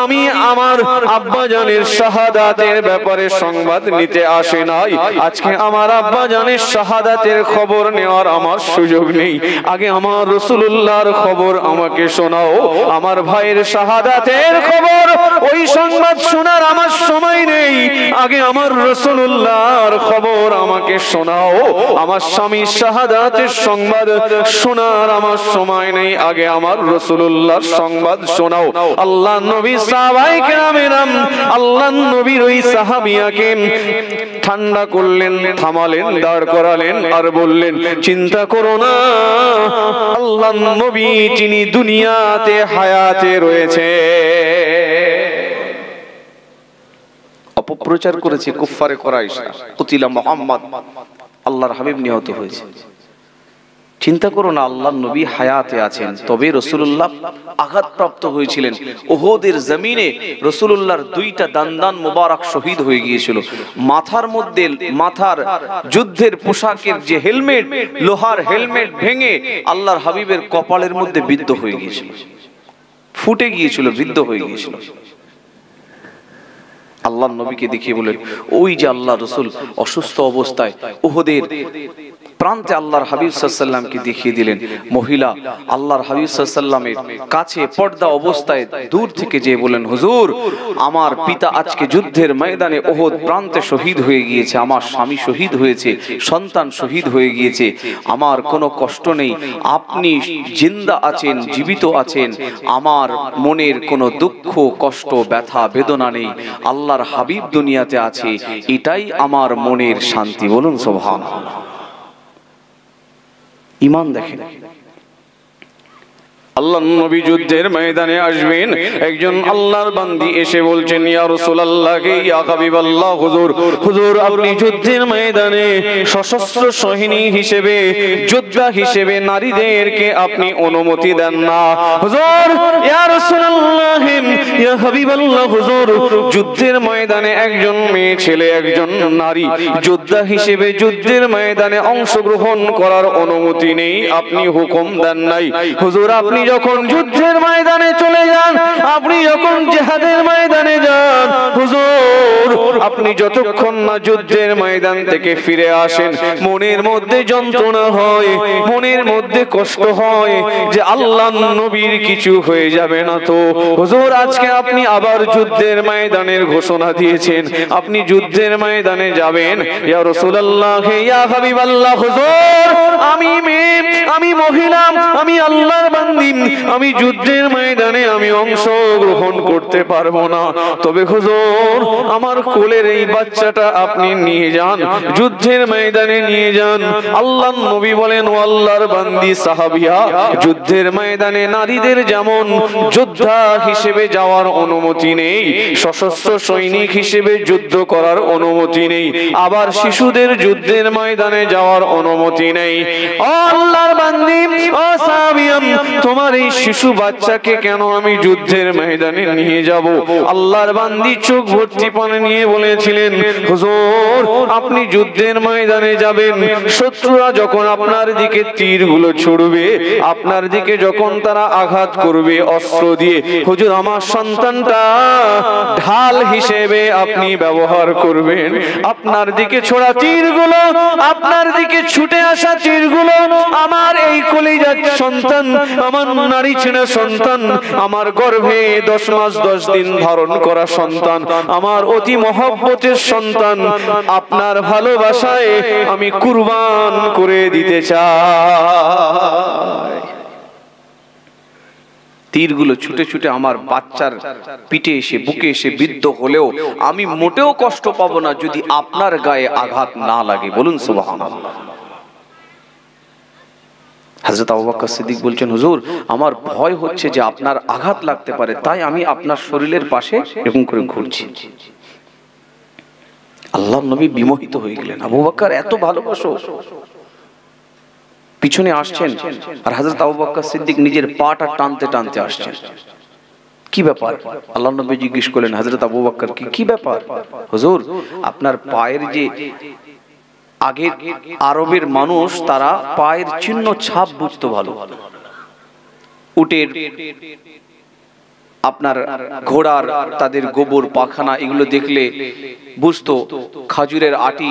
আমি আমার আব্বাজানের শাহাদাতের ব্যাপারে সংবাদ নিতে আসে নাই। আজকে আমার আব্বাজানের শাহাদাতের খবর নেওয়ার আমার সুযোগ নেই। আগে আমার রাসূলুল্লাহর খবর আমাকে শোনাও। আমার ভাইয়ের শাহাদাতের খবর, ওই সংবাদ শোনার আমার সময় নেই। আগে আমার রাসূলুল্লাহর খবর আমাকে শোনাও। আমার স্বামীর শাহাদাতের সংবাদ শোনার আমার সময় নেই। আগে আমার রাসূলুল্লাহর সংবাদ শোনাও। আল্লাহর নবী সাহাবায়ে কেরামেরাম আল্লাহর নবীর ওই সাহাবিয়াকে ঠান্ডা করলেন, থামালেন, দাঁড় করালেন আর বললেন, চিন্তা করো না, আল্লাহর নবী যিনি দুনিয়াতে হায়াতে রয়েছে। অপপ্রচার করেছে কুফফারে কুরাইশ, কুতিলা মুহাম্মদ, আল্লাহর হাবিব নিহত হয়েছে। চিন্তা করো না, আল্লাহর নবী হায়াতে আছেন। তবে রাসূলুল্লাহ আঘাতপ্রাপ্ত হয়েছিলেন। উহুদের জমিনে রাসূলুল্লাহর দুইটা দান্দান মোবারক শহীদ হয়ে গিয়েছিল। মাথার মধ্যে, মাথার যুদ্ধের পোশাকের যে হেলমেট, লোহার হেলমেট ভেঙে আল্লাহর হাবিবের কপালের মধ্যে বিদ্ধ হয়ে গিয়েছিল, ফুটে গিয়েছিল, বিদ্ধ হয়ে গিয়েছিল। আল্লাহর নবীকে দেখিয়ে বলেন, ওই যে আল্লাহ রাসূল অসুস্থ অবস্থায় উহুদের প্রান্তে আল্লাহর হাবিব সাল্লাল্লাহু আলাইহি ওয়াসাল্লামকে দেখিয়ে দিলেন। মহিলা আল্লাহর হাবিব সাল্লাল্লাহু আলাইহি ওয়াসাল্লামের কাছে পর্দা অবস্থায় দূর থেকে যেয়ে বলেন, হুজুর, আমার পিতা আজকে যুদ্ধের ময়দানে উহুদ প্রান্তে শহীদ হয়ে গিয়েছে, আমার স্বামী শহীদ হয়েছে, সন্তান শহীদ হয়ে গিয়েছে, আমার কোনো কষ্ট নেই, আপনি জিন্দা আছেন, জীবিত আছেন, আমার মনের কোনো দুঃখ, কষ্ট, ব্যথা, বেদনা নেই, আল্লাহর হাবিব দুনিয়াতে আছে, এটাই আমার মনের শান্তি। বলুন সুবহানাল্লাহ। ঈমান দেখেন। আল্লাহর নবী যুদ্ধের ময়দানে আসবেন, একজন আল্লাহর বান্দি এসে বলছেন, ইয়া রাসূলুল্লাহ, ইয়া হাবিবাল্লাহ, হুজুর, হুজুর, আপনি যুদ্ধের ময়দানে সশস্ত্র সৈনিক হিসেবে, যোদ্ধা হিসেবে নারীদেরকে আপনি অনুমতি দেন না। হুজুর, ইয়া রাসূলুল্লাহ, ইয়া হাবিবাল্লাহ, হুজুর, যুদ্ধের ময়দানে একজন মেয়ে ছেলে, একজন নারী যোদ্ধা হিসেবে যুদ্ধের ময়দানে অংশগ্রহণ করার অনুমতি নেই, আপনি হুকুম দেন নাই। হুজুর, আপনি যখন যুদ্ধের ময়দানে চলে যান, আপনি যখন জিহাদের ময়দানে যান, হুজুর, আপনি যতক্ষণ না যুদ্ধের ময়দান থেকে ফিরে আসেন, মনের মধ্যে যন্ত্রণা হয়, মনের মধ্যে কষ্ট হয় যে আল্লাহর নবীর কিছু হয়ে যাবে না তো। হুজুর, আজকে আপনি আবার যুদ্ধের ময়দানের ঘোষণা দিয়েছেন, আপনি যুদ্ধের ময়দানে যাবেন। ইয়া রাসূলুল্লাহ, ইয়া হাবিবাল্লাহ, হুজুর, আমি মেয়ে, আমি মহিলা, আমি আল্লাহর বান্দি, আমি যুদ্ধের ময়দানে আমি অংশগ্রহণ করতে পারবো না। তবে হুজুর, আমার কোলের এই বাচ্চাটা আপনি নিয়ে যান, যুদ্ধের ময়দানে নিয়ে যান। আল্লাহর নবী বলেন, ও আল্লাহর বান্দি সাহাবিয়া, যুদ্ধের ময়দানে নারীদের যেমন যোদ্ধা হিসেবে যাওয়ার অনুমতি নেই, সশস্ত্র সৈনিক হিসেবে যুদ্ধ করার অনুমতি নেই, আবার শিশুদের যুদ্ধের ময়দানে যাওয়ার অনুমতি নেই। ও আল্লাহর বান্দি, ও সাহাবী, মারিয়াম, তোমার এই শিশু বাচ্চাকে কেন আমি যুদ্ধের ময়দানে নিয়ে যাব? আল্লাহর বান্দি চোখ ভর্তি পানি নিয়ে বলেছিলেন, হুজুর আপনি যুদ্ধের ময়দানে যাবেন, শত্রুরা যখন আপনার দিকে তীরগুলো ছুড়বে, আপনার দিকে যখন তারা আঘাত করবে অস্ত্র দিয়ে, হুজুর আমার সন্তানটা ঢাল হিসেবে আপনি ব্যবহার করবেন। আপনার দিকে ছোড়া তীরগুলো, আপনার দিকে ছুটে আসা তীরগুলো আমার এই কলিজার সন্তান, আমার নারী ছেঁড়া সন্তান, আমার গর্ভে 10 মাস 10 দিন ধারণ করা সন্তান, আমার অতি মহব্বতের সন্তান, আপনার ভালোবাসায় আমি কুরবান করে দিতে চাই। তীরগুলো ছুটে ছুটে আমার বাচ্চার পিঠে এসে বুকে এসে বিদ্ধ হলেও আমি মোটেও কষ্ট পাবো না যদি আপনার গায়ে আঘাত না লাগে। বলুন সুবহানাল্লাহ। হযরত আবু বকর সিদ্দিক বলছেন, হুজুর আমার ভয় হচ্ছে যে আপনার আঘাত লাগতে পারে, তাই আমি আপনার শরীরের পাশে এরকম করে ঘুরছি। আল্লাহর নবী বিমোহিত হয়ে গেলেন, আবু বকর এত ভালোবাসো। পিছনে আসছেন আর হযরত আবু বকর সিদ্দিক নিজের পাটা টানতে টানতে আসছেন। কি ব্যাপার? আল্লাহর নবী জিজ্ঞেস করলেন, হযরত আবু বকর কি ব্যাপার? হুজুর আপনার পায়ের যে, আগে আরবের মানুষ তারা পায়ের চিহ্ন ছাপ বুঝতো ভালো, উটের, আপনার ঘোড়ার তাদের গোবর পাখানা এগুলো দেখলে বুঝতো খাজুরের আটি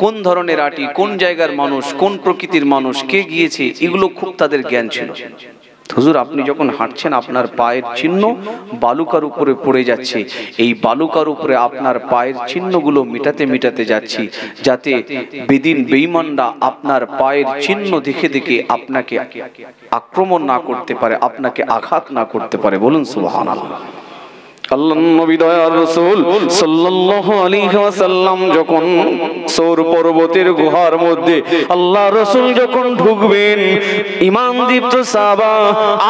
কোন ধরনের আটি, কোন জায়গার মানুষ, কোন প্রকৃতির মানুষ, কে গিয়েছে, এগুলো খুব তাদের জ্ঞান ছিল। হুজুর আপনি যখন হাঁটছেন আপনার পায়ের চিহ্ন বালুকার উপরে পড়ে যাচ্ছে, এই বালুকার উপরে আপনার পায়ের চিহ্নগুলো মিটাতে মিটাতে যাচ্ছি, যাতে বেদিন বেঈমানরা আপনার পায়ের চিহ্ন দেখে দেখে আপনাকে আক্রমণ না করতে পারে, আপনাকে আঘাত না করতে পারে। বলুন সুবহানাল্লাহ। আল্লাহর নবী দয়ার রাসূল সাল্লাল্লাহু আলাইহি ওয়াসাল্লাম যখন সৌর পর্বতের গুহার মধ্যে আল্লাহ রাসূল যখন ঢুকবেন, ঈমান দীপ্ত সাহাবা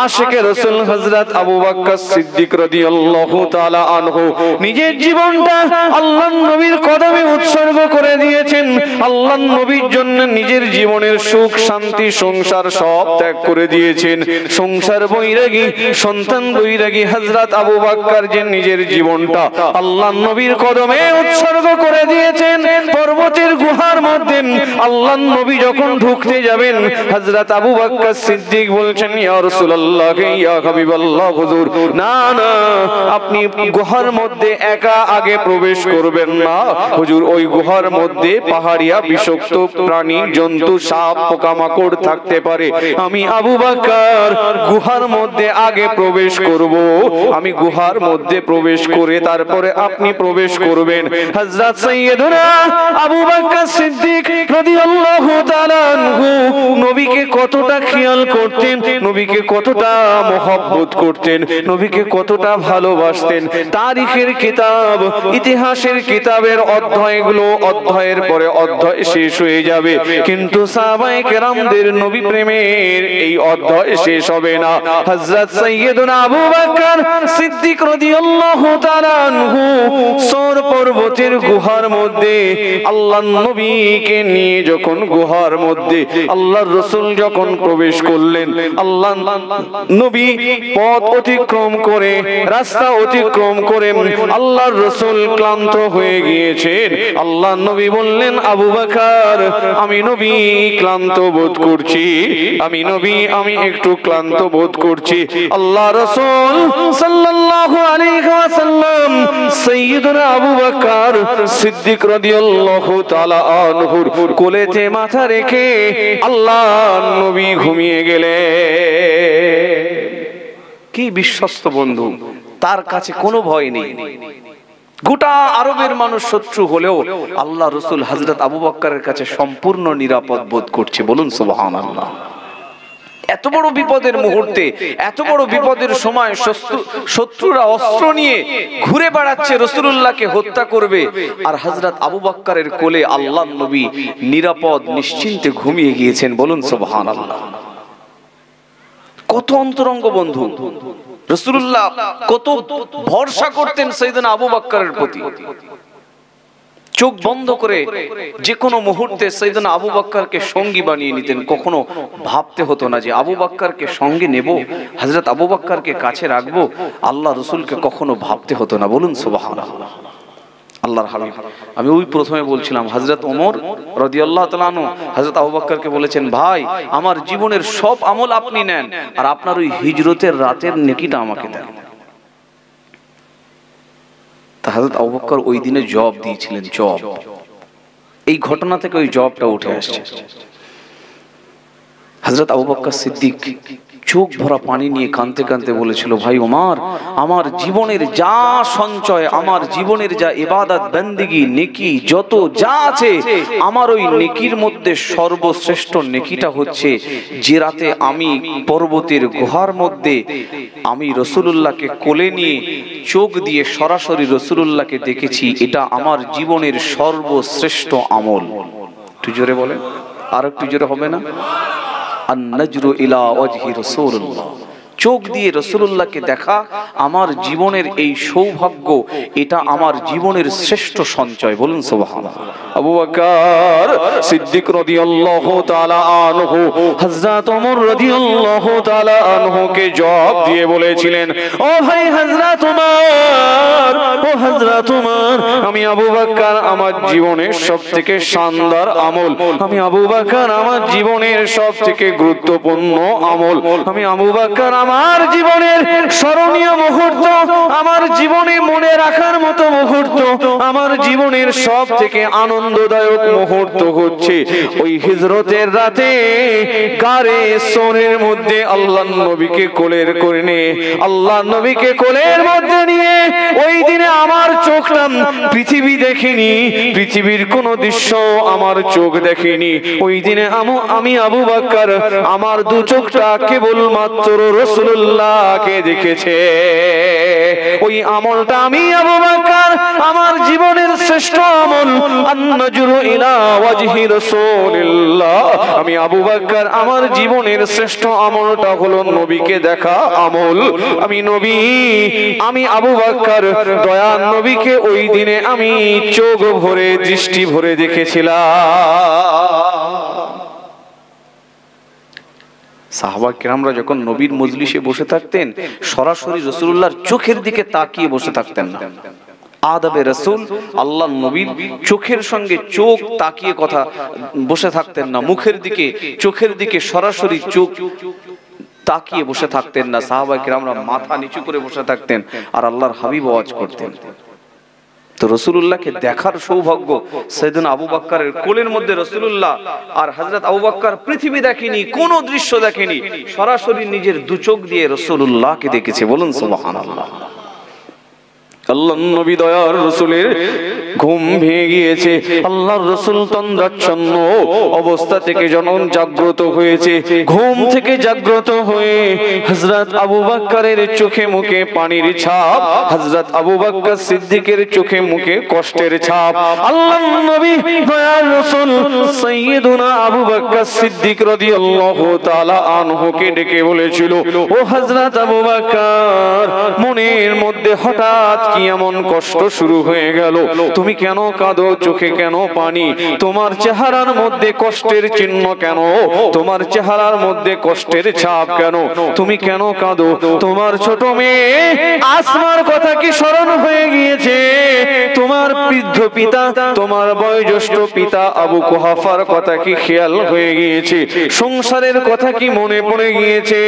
আশিকে রাসূল হযরত আবু বকর সিদ্দিক রাদিয়াল্লাহু তাআলা আনহু নিজের জীবনটা আল্লাহর নবীর কদমে উৎসর্গ করে দিয়েছেন। আল্লাহর নবীর জন্য নিজের জীবনের সুখ শান্তি সংসার সব ত্যাগ করে দিয়েছেন। সংসার বৈরাগী, সন্তান বৈরাগী হযরত আবু বকর যে নিজের জীবনটা আল্লাহর নবীর কদমে উৎসর্গ করে দিয়েছেন। পর্বতের গুহার মধ্যে আল্লাহর নবী যখন ঢুকতে যাবেন, হযরত আবু বকর সিদ্দিক বলছেন, ইয়া রাসূলুল্লাহ, ইয়া হাবিবাল্লাহ, হুজুর না না আপনি গুহার মধ্যে একা আগে প্রবেশ করবেন না। হুজুর ওই গুহার মধ্যে পাহাড়িয়া বিষাক্ত প্রাণী জন্তু সাপ পোকামাকড় থাকতে পারে, আমি আবু বকর গুহার মধ্যে আগে প্রবেশ করব। আমি গুহার মধ্যে প্রবেশ করে তারপরে আপনি প্রবেশ করবেন। হযরত সাইয়্যিদুনা আবু বকর সিদ্দিক রাদিয়াল্লাহু তাআলা আনহু নবীকে কতটা খেয়াল করতেন, নবীকে কতটা মহব্বত করতেন, নবীকে কতটা ভালোবাসতেন। তারিখের কিতাব, ইতিহাসের কিতাবের অধ্যায়গুলো অধ্যায়ের পরে অধ্যায় শেষ হয়ে যাবে, কিন্তু সাহাবায়ে কেরামদের নবী প্রেমের এই অধ্যায় শেষ হবে না। হযরত সাইয়্যিদুনা আবু বকর সিদ্দিক রাদিয়াল্লাহু তাআলা আনহু সৌর পর্বতের গুহার মধ্যে আল্লাহর নবীকে নিয়ে যখন গুহার মধ্যে আল্লাহর রাসূল যখন প্রবেশ করলেন, আল্লাহর নবী পথ অতিক্রম করে, রাস্তা অতিক্রম করে আল্লাহর রাসূল ক্লান্ত হয়ে গিয়েছেন। আল্লাহর নবী বললেন, আবু বকর আমি নবী ক্লান্ত বোধ করছি, আমি নবী আমি একটু ক্লান্ত বোধ করছি। আল্লাহ রাসূল সাল্লাল্লাহু আলাইহি ওয়াসাল্লাম সাইয়্যিদুনা আবু বকর সিদ্দিক রাদিয়াল্লাহু তাআলা আনহুর কোলেতে মাথা রেখে আল্লাহর নবী ঘুমিয়ে গেলেন। কি বিশ্বস্ত বন্ধু, তার কাছে কোনো ভয় নেই। গোটা আরবের মানুষ শত্রু হলেও আল্লাহ রাসূল হযরত আবু বকরের কাছে সম্পূর্ণ নিরাপদ বোধ করছে। বলুন সুবহানাল্লাহ। এত বড় বিপদের মুহূর্তে, এত বড় বিপদের সময় শত্রুরা অস্ত্র নিয়ে ঘুরে বেড়াচ্ছে, রাসূলুল্লাহকে হত্যা করবে, আর হযরত আবু বকরের কোলে আল্লাহর নবী নিরাপদ নিশ্চিন্তে ঘুমিয়ে গিয়েছেন। বলুন সুবহানাল্লাহ। কত অন্তরঙ্গ বন্ধু, রাসূলুল্লাহ কত ভরসা করতেন সাইয়েদনা আবু বকরের প্রতি। চোখ বন্ধ করে যে কোনো মুহূর্তে সাইয়েদনা আবু বকরকে সঙ্গী বানিয়ে নিতেন। কখনো ভাবতে হতো না যে আবু বকরকে সঙ্গে নেব, হযরত আবু বকরকে কাছে রাখবো, আল্লাহ রাসূলকে কখনো ভাবতে হতো না। বলুন সুবহানাল্লাহ। আল্লাহর হাবিব, আমি ওই প্রথমে বলছিলাম হযরত ওমর রাদিয়াল্লাহু তাআলা আনহু হযরত আবু বকরকে বলেছেন, ভাই আমার জীবনের সব আমল আপনি নেন, আর আপনার ওই হিজরতের রাতের নেকিটা আমাকে দেন। তা হযরত আবু বকর ওই দিনে জব দিয়েছিলেন, জব। এই ঘটনা থেকে ওই জবটা উঠে আসছে। হযরত আবু বকর সিদ্দিক চোখ ভরা পানি নিয়ে কাঁদতে কাঁদতে বলেছিল, ভাই ওমর, আমার জীবনের যা সঞ্চয়, আমার জীবনের যা ইবাদত বন্দেগী নেকি যত যা আছে, আমার ওই নেকির মধ্যে সর্বশ্রেষ্ঠ নেকিটা হচ্ছে যে রাতে আমি পর্বতের গুহার মধ্যে আমি রাসূলুল্লাহকে কোলে নিয়ে চোখ দিয়ে সরাসরি রাসূলুল্লাহকে দেখেছি। এটা আমার জীবনের সর্বশ্রেষ্ঠ আমল। একটু জোরে বলেন, আর একটু জোরে হবে না? আন-নাজরু ইলা ওয়াজহি রাসূলুল্লাহ, চোখ দিয়ে রাসূলুল্লাহকে দেখা আমার জীবনের এই সৌভাগ্য, এটা আমার জীবনের শ্রেষ্ঠ সঞ্চয়। বলুন সুবহানাল্লাহ। আবু বকর সিদ্দিক রাদিয়াল্লাহু তাআলা আনহু হযরত ওমর রাদিয়াল্লাহু তাআলা আনহুকে জবাব দিয়ে বলেছিলেন, ও ভাই হযরত ওমর, ও হযরত ওমর, আমি আবু বকর আমার জীবনের সবথেকে শানদার আমল, আমি আবু বকর আমার জীবনের সবথেকে গুরুত্বপূর্ণ আমল, আমি আবু বকর আমার জীবনের স্মরণীয় মুহূর্ত, আমার জীবনে মনে রাখার মতো মুহূর্ত, আমার জীবনের সব থেকে আনন্দদায়ক মুহূর্ত হচ্ছে ওই হিজরতের রাতে গারে সোনের মধ্যে আল্লাহর নবীকে কোলের করে নিয়ে, আল্লাহর নবীকে কোলের মধ্যে নিয়ে ওই দিনে আমার চোখটা পৃথিবী দেখেনি, পৃথিবীর কোন দৃশ্য আমার চোখ দেখেনি। ওই দিনে আমি আবু বকর আমার দু চোখটা কেবলমাত্র রাসূলুল্লাহকে দেখেছে। ওই আমলটা আমি আবু বকর আমার জীবনের শ্রেষ্ঠ আমল, আন-নাজরু ইলা ওয়াজহি রাসূলিল্লাহ, আমি আবু বকর আমার জীবনের শ্রেষ্ঠ আমলটা হলো নবীকে দেখা আমল। আমি আবু বকর দয়ার নবীকে ওই দিনে আমি চোখ ভরে দৃষ্টি ভরে দেখেছিলাম। সাহাবা কেরামরা যখন নবীর মজলিসে বসে থাকতেন, সরাসরি রাসূলুল্লাহর চোখের দিকে তাকিয়ে বসে থাকতেন না। আদবে রাসূল, আল্লাহর নবীর চোখের সঙ্গে চোখ তাকিয়ে কথা বসে থাকতেন না, মুখের দিকে চোখের দিকে সরাসরি চোখ তাকিয়ে বসে থাকতেন না। সাহাবা কেরামরা মাথা নিচু করে বসে থাকতেন আর আল্লাহর হাবিব ওয়াজ করতেন। তো রাসূলুল্লাহকে দেখার সৌভাগ্য সাইয়েদনা আবু বকরের কোলের মধ্যে রাসূলুল্লাহ, আর হযরত আবু বকর পৃথিবী দেখেনি, কোন দৃশ্য দেখেনি, সরাসরি নিজের দু চোখ দিয়ে রাসূলুল্লাহকে দেখেছে। বলুন সুবহানাল্লাহ। আল্লাহর নবী দয়ার রাসূলের ঘুম ভেঙে গিয়েছে। আল্লাহর রাসূল তন্দ্রাচ্ছন্ন অবস্থা থেকে যখন জাগ্রত হয়েছে, ঘুম থেকে জাগ্রত হয়ে হযরত আবু বকরের চোখে মুখে পানির ছাপ, হযরত আবু বকর সিদ্দিকের চোখে মুখে কষ্টের ছাপ। আল্লাহর নবী দয়ার রাসূল সাইয়েদুনা আবু বকর সিদ্দিক রাদিয়াল্লাহু তাআলা আনহুকে ডেকে বলেছিল, ও হযরত আবু বকর, মনের মধ্যে হঠাৎ কি এমন কষ্ট শুরু হয়ে গেল? তুমি কেন কাঁদো? চোখে কেন পানি? তোমার চেহারার মধ্যে কষ্টের চিহ্ন কেন? তোমার চেহারার মধ্যে কষ্টের ছাপ কেন? তুমি কেন কাঁদো? তোমার ছোট মেয়ে আসমার কথা কি স্মরণ হয়ে গিয়েছে? তোমার বৃদ্ধ পিতা, তোমার বয়োজ্যেষ্ঠ পিতা আবু কুহাফার কথা কি খেয়াল হয়ে গিয়েছে? সংসারের কথা কি মনে পড়ে গিয়েছে?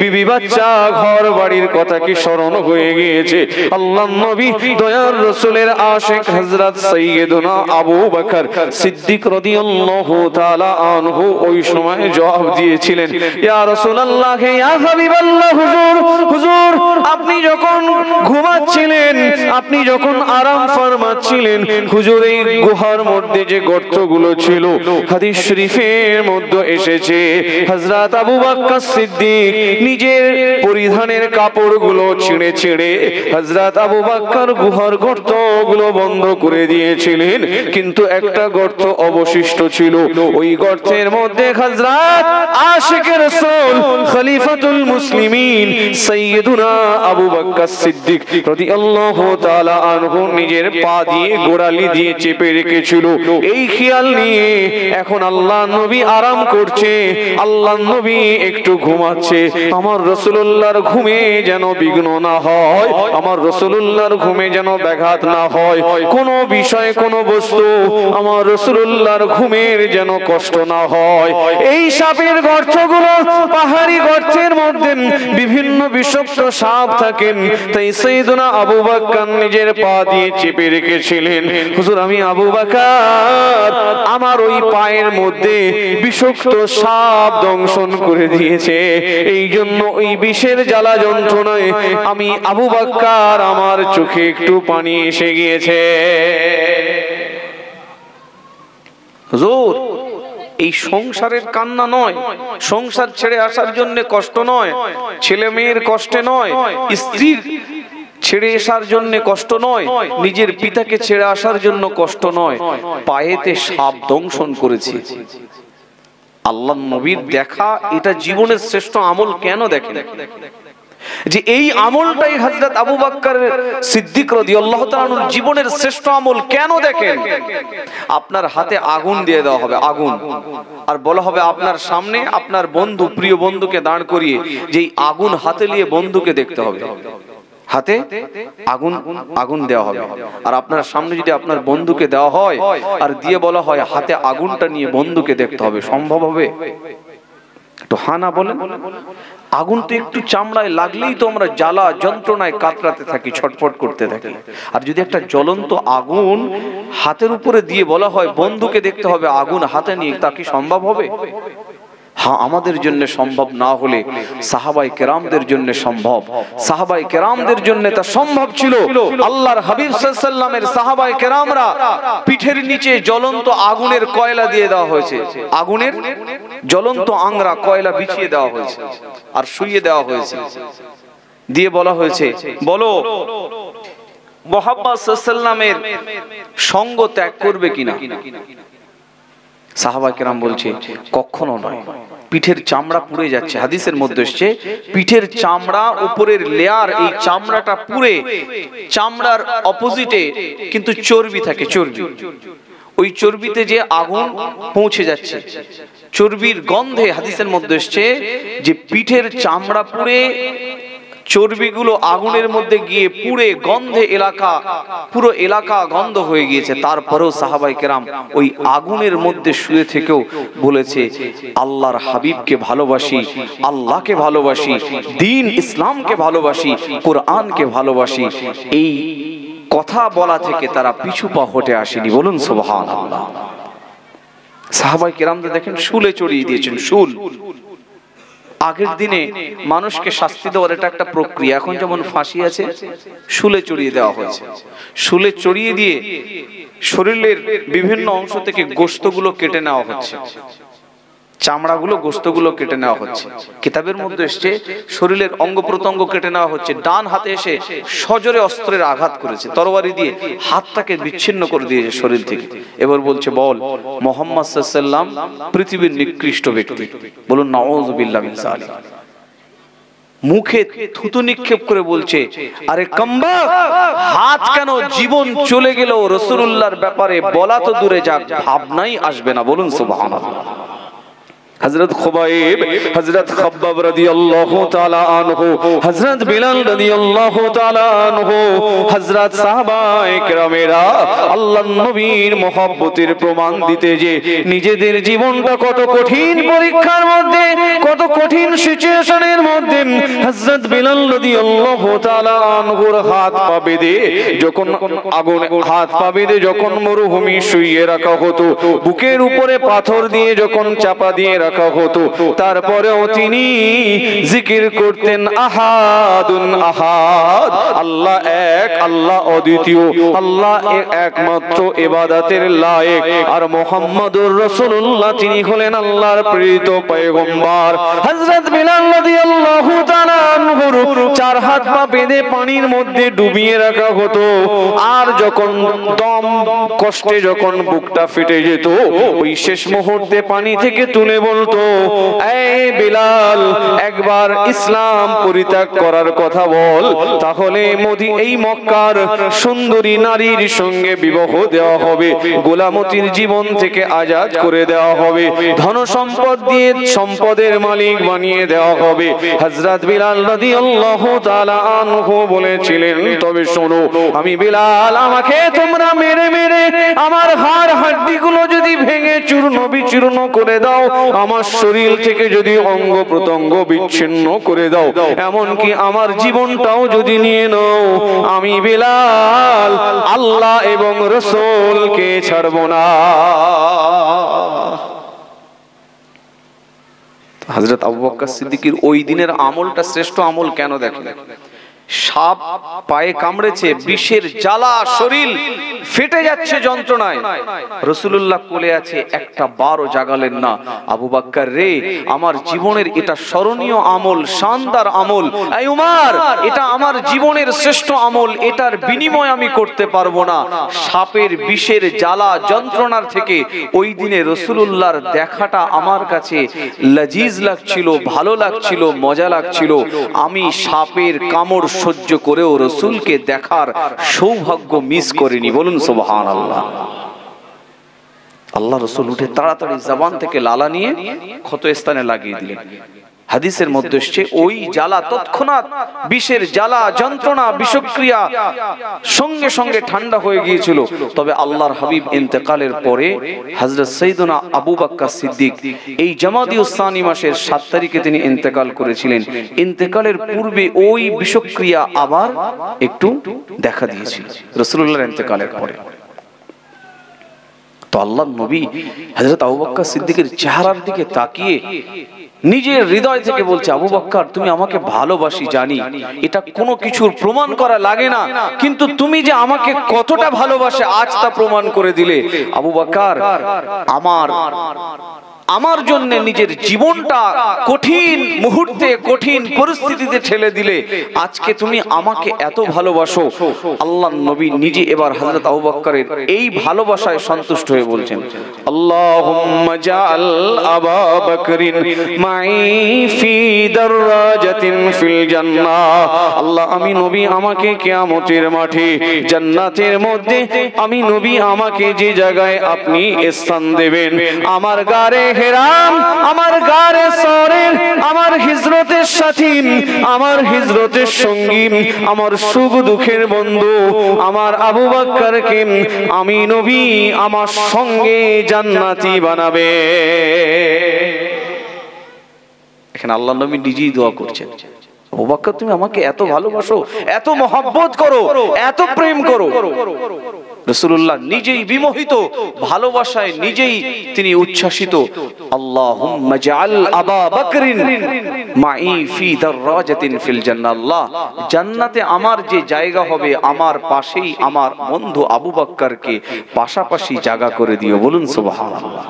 বিবি বাচ্চা ঘর বাড়ির কথা কি স্মরণ হয়ে গিয়েছে? আল্লাহর নবী দয়ার রাসূলের আশিক হযরত সাইয়েদুনা আবু বকর সিদ্দিক রাদিয়াল্লাহু তাআলা আনহু ওই সময় জবাব দিয়েছিলেন, ইয়া রাসূলুল্লাহ, ইয়া হাবিবাল্লাহ, হুজুর আপনি যখন ঘুমাচ্ছিলেন, আপনি যখন আরাম ফরমাচ্ছিলেন, হুজুর এই গুহার মধ্যে যে গর্তগুলো ছিল, হাদিস শরীফের মধ্যে এসেছে হযরত আবু বকর সিদ্দিক নিজের পরিধানের কাপড়গুলো ছিঁড়ে ছিঁড়ে হযরত আবু বকর গুহার গর্তগুলো বন্ধ করে দিয়েছিলেন, কিন্তু একটা গর্ত অবশিষ্ট ছিল। ওই গর্তের মধ্যে হযরত আশিকে রাসূল খলিফাতুল মুসলিমিন সাইয়্যিদুনা আবু বকর সিদ্দিক রাদিয়াল্লাহু তাআলা আনহু নিজের পা দিয়ে গোড়ালি দিয়ে চেপে রেখেছিল। এই খেয়াল নিয়ে এখন আল্লাহ নবী আরাম করছে, আল্লাহ নবী একটু ঘুমাচ্ছে। আমার রাসূলুল্লাহর ঘুমে যেন বিঘ্ন না হয়, আমার রাসূলুল্লাহর ঘুমে যেন ব্যাঘাত না হয়, কোন বিষয় কোন বস্তু আমার রাসূলুল্লাহর ঘুমের যেন কষ্ট না হয়। এই সাপের গর্তগুলো পাহাড়ি গর্তের মধ্যে বিভিন্ন বিষাক্ত সাপ থাকেন, তাই সাইয়েদনা আবু বকর নিজের পা দিয়ে চেপে রেখেছিলেন। হুজুর আমি আবু বকর আমার ওই পায়ের মধ্যে বিষাক্ত সাপ দংশন করে দিয়েছে, এই জন্য ওই বিষের জ্বালা যন্ত্রণায় আমি আবু বকর আমার চোখে একটু পানি এসে গিয়েছে। হুজুর এই সংসারের কান্না নয়, সংসার ছেড়ে আসার জন্য কষ্ট নয়, ছেলে মেয়ের কষ্টে নয়, স্ত্রীর ছেড়ে আসার জন্য কষ্ট নয়, নিজের পিতাকে ছেড়ে আসার জন্য কষ্ট নয়, পায়েতে সাপ দংশন করেছে। আল্লাহ নবীর দেখা এটা জীবনের শ্রেষ্ঠ আমল কেন দেখেন, যে এই আমলটাই হযরত আবু বকর সিদ্দিক রাদিয়াল্লাহু তাআলা আনহুর জীবনের শ্রেষ্ঠ আমল কেন দেখেন। আপনার হাতে আগুন দিয়ে দেওয়া হবে, আগুন, আর বলা হবে আপনার সামনে আপনার বন্ধু প্রিয় বন্ধুকে দাঁড় করিয়ে যে আগুন হাতে নিয়ে বন্ধুকে দেখতে হবে, হাতে আগুন আগুন দেওয়া হবে, আর আপনার সামনে যদি আপনার বন্ধুকে দেওয়া হয় আর দিয়ে বলা হয় হাতে আগুনটা নিয়ে বন্ধুকে দেখতে হবে, সম্ভব হবে? একটু হানা বলেন। আগুন তো একটু চামড়ায় লাগলেই তো আমরা জ্বালা যন্ত্রণায় কাতরাতে থাকি, ছটফট করতে থাকি, আর যদি একটা জ্বলন্ত আগুন হাতের উপরে দিয়ে বলা হয় বন্ধুকে দেখতে হবে আগুন হাতে নিয়ে, তা কি সম্ভব হবে? হ্যাঁ, আমাদের জন্য সম্ভব না হলে সাহাবায়ে কেরামদের জন্য সম্ভব। সাহাবায়ে কেরামদের জন্য তা সম্ভব ছিল। আল্লাহর হাবিব সাল্লাল্লাহু আলাইহি ওয়াসাল্লামের সাহাবায়ে কেরামরা পিঠের নিচে জ্বলন্ত আগুনের কয়লা দিয়ে দেওয়া হয়েছে, আগুনের জ্বলন্ত আংরা কয়লা বিছিয়ে দেওয়া হয়েছে আর শুইয়ে দেওয়া হয়েছে, দিয়ে বলা হয়েছে বলো মুহাম্মদ সাল্লাল্লাহু আলাইহি ওয়াসাল্লামের সঙ্গ ত্যাগ করবে কিনা। সাহাবায়ে কেরাম বলছে কখনো নয়, পিঠের চামড়া পুড়ে যাচ্ছে। হাদিসের মধ্যে এসেছে পিঠের চামড়া উপরের লেয়ার, এই চামড়াটা পুড়ে চামড়ার অপোজিটে কিন্তু চর্বি থাকে, চর্বি, ওই চর্বিতে যে আগুন পৌঁছে যাচ্ছে, চর্বির গন্ধে হাদিসের মধ্যে এসেছে যে পিঠের চামড়া পুড়ে চর্বিগুলো আগুনের মধ্যে গিয়ে পুড়ে গন্ধে এলাকা, পুরো এলাকা গন্ধ হয়ে গিয়েছে। তারপরেও সাহাবায়ে কেরাম ওই আগুনের মধ্যে শুয়ে থেকেও বলেছে আল্লাহর হাবিবকে ভালোবাসি, আল্লাহকে ভালোবাসি, দ্বীন ইসলামকে ভালোবাসি, কোরআনকে ভালোবাসি। এই কথা বলা থেকে তারা পিছু পা হটে আসেনি, বলুন সুবহানাল্লাহ। সাহাবায়ে কেরামদের দেখেন শুলে চড়িয়ে দিয়েছেন, শুল। আগের দিনে মানুষকে শাস্তি দেওয়ার এটা একটা প্রক্রিয়া, এখন যেমন ফাঁসি আছে, শুলে চড়িয়ে দেওয়া হয়েছে। শুলে চড়িয়ে দিয়ে শরীরের বিভিন্ন অংশ থেকে গোশতগুলো কেটে নেওয়া হচ্ছে, চামড়াগুলো গোশতগুলো কেটে নেওয়া হচ্ছে। কিতাবের মধ্যে এসেছে শরীরের অঙ্গ প্রত্যঙ্গ কেটে নেওয়া হচ্ছে। ডান হাতে এসে সজোরে অস্ত্রের আঘাত করেছে, তরবারি দিয়ে হাতটাকে বিচ্ছিন্ন করে দিয়েছে শরীর থেকে। এবার বলছে বল মুহাম্মদ সাল্লাল্লাহু আলাইহি ওয়াসাল্লাম পৃথিবীর নিকৃষ্ট ব্যক্তি, বলুন নাউযুবিল্লাহ মিন যালিক। মুখে থুতু নিক্ষেপ করে বলছে আরে কাম্বাক, হাত কেন, জীবন চলে গেল রাসূলুল্লাহর ব্যাপারে বলা তো দূরে যাক, ভাবনাই আসবে না, বলুন সুবহানাল্লাহ। হযরত খুবাইব, হযরত খাব্বাব রাদিয়াল্লাহু তাআলা আনহু, হযরত বিলাল রাদিয়াল্লাহু তাআলা আনহু, হযরত সাহাবায়ে কেরামেরা আল্লাহর নবীর মহব্বতের প্রমাণ দিতে যে নিজেদের জীবনটা কত কঠিন পরীক্ষার মধ্যে, কত কঠিন সিচুয়েশনের মধ্যে হযরত বিলাল রাদিয়াল্লাহু তাআলা আনহুর হাত পা বেঁধে যখন আগুন, হাত পা বেঁধে যখন মরুভূমি শুইয়ে রাখা হতো, বুকের উপরে পাথর দিয়ে যখন চাপা দিয়ে রাখা হতো, তারপরেও তিনি জিকির করতেন আহাদুন আহাদ, আল্লাহ এক, আল্লাহ অদ্বিতীয়, আল্লাহ একমাত্র ইবাদতের লায়েক, আর মুহাম্মদুর রাসূলুল্লাহ তিনি হলেন আল্লাহর প্রেরিত পয়গম্বর। হযরত বিলাল রাদিয়াল্লাহু তাআলা আনহুর চার হাত পা বেঁধে পানির মধ্যে ডুবিয়ে রাখা হতো। আর যখন দম কষ্টে যখন বুকটা ফেটে যেত, ওই শেষ মুহূর্তে পানি থেকে তুলে বলতো, এই বিলাল, একবার ইসলাম পরিত্যাগ করার কথা বল, তাহলে এই মক্কার সুন্দরী নারীর সঙ্গে বিবাহ দেওয়া হবে, গোলামতির জীবন থেকে আজাদ করে দেওয়া হবে, ধন সম্পদ দিয়ে সম্পদের মালিক বানিয়ে দেওয়া হবে। হযরত বিলাল রাদিয়াল্লাহু তাআলা আনহু বলেছিলেন, তবে শোনো আমি বিলাল, আমাকে তোমরা মেরে মেরে আমার হাড় হাড্ডিগুলো যদি ভেঙে চূর্ণ বিচূর্ণ করে দাও, আমার শরীর থেকে যদি অঙ্গ প্রত্যঙ্গ বিচ্ছিন্ন করে দাও, এমনকি আমার জীবনটাও যদি নিয়ে নাও, আমি বিলাল আল্লাহ এবং রাসূলকে ছাড়ব না। হযরত আবু বকর সিদ্দিকের ওই দিনের আমলটা শ্রেষ্ঠ আমল কেন দেখেন? সাপ পায়ে কামড়েছে, বিষের জ্বালা, শরীর ফেটে যাচ্ছে যন্ত্রণায়, রাসূলুল্লাহ কোলে আছে, একটা বারও জাগালেন না। আবু বকর রে, আমার জীবনের এটা স্মরণীয় আমল, শানদার আমল, এই উমর, এটা আমার জীবনের শ্রেষ্ঠ আমল, এটার বিনিময় আমি করতে পারবো না। সাপের বিষের জ্বালা যন্ত্রণার থেকে ওই দিনে রাসূলুল্লাহর দেখাটা আমার কাছে লজিজ লাগছিল, ভালো লাগছিল, মজা লাগছিল। আমি সাপের কামড় সহ্য করেও রাসূলকে দেখার সৌভাগ্য মিস করিনি। বলুন সুবহানাল্লাহ। আল্লাহ রাসূল উঠে তাড়াতাড়ি জবান থেকে লালা নিয়ে ক্ষত স্থানে লাগিয়ে দিলেন। হাদিসের মধ্যে এসেছে ওই জ্বালা তৎক্ষণাৎ, বিষের জ্বালা, যন্ত্রণা, বিষক্রিয়া সঙ্গে সঙ্গে ঠান্ডা হয়ে গিয়েছিল। তবে আল্লাহর হাবিব ইন্তেকালের পরে হযরত সাইয়েদনা আবু বকর সিদ্দিক এই জামাদিউস সানি মাসের 7 তারিখে তিনি ইন্তেকাল করেছিলেন। ইন্তেকালের পূর্বে ওই বিষক্রিয়া আবার একটু দেখা দিয়েছিল রাসূলুল্লাহর ইন্তেকালের পরে। তো আল্লাহর নবী হযরত আবু বকর সিদ্দিকের চেহারার দিকে তাকিয়ে নিজের হৃদয় থেকে বলছে, আবু বকর, তুমি আমাকে ভালোবাসি জানি, এটা কোনো কিছুর প্রমাণ করা লাগে না, কিন্তু তুমি যে আমাকে কতটা ভালোবাসে আজ তা প্রমাণ করে দিলে। আবু বকর, আমার জন্য নিজের জীবনটা কঠিন মুহূর্তে, কঠিন পরিস্থিতিতে ঠেলে দিলে, আজকে তুমি আমাকে এত ভালোবাসো। আল্লাহর নবী নিজে এবার হযরত আবু বকরের এই ভালোবাসায় সন্তুষ্ট হয়ে বলছেন, আল্লাহুম্মা জাআল আবা বকরিন মাই ফি দারাজাতিন ফিল জান্নাহ। আল্লাহ, আমি নবী আমাকে কিয়ামতের মাঠে জান্নাতের মধ্যে, আমি নবী আমাকে যে জায়গায় আপনি স্থান দেবেন, আমার গারে হেরাম, আমার গারে সরের, আমার হিজরতের সাথী, আমার হিজরতের সঙ্গী, আমার সুখ দুঃখের বন্ধু, আমার আবু বকরকে আমি নবী আমার সঙ্গে জান্নাতি বানাবে। এখানে আল্লাহর নবী নিজেই দোয়া করছেন, আবু বকর, তুমি আমাকে এত ভালোবাসো, এত মহব্বত করো, এত প্রেম করো। রাসূলুল্লাহ নিজেই বিমোহিত, ভালোবাসায় নিজেই তিনি উচ্ছ্বাসিত। আল্লাহুম্মা জাআল আবা বকরিন মাই ফি দারাজাতিন ফিল জান্নাহ। আল্লাহ, জান্নাতে আমার যে জায়গা হবে, আমার পাশেই আমার বন্ধু আবু বকরকে পাশাপাশি জায়গা করে দিও। বলুন সুবহানাল্লাহ।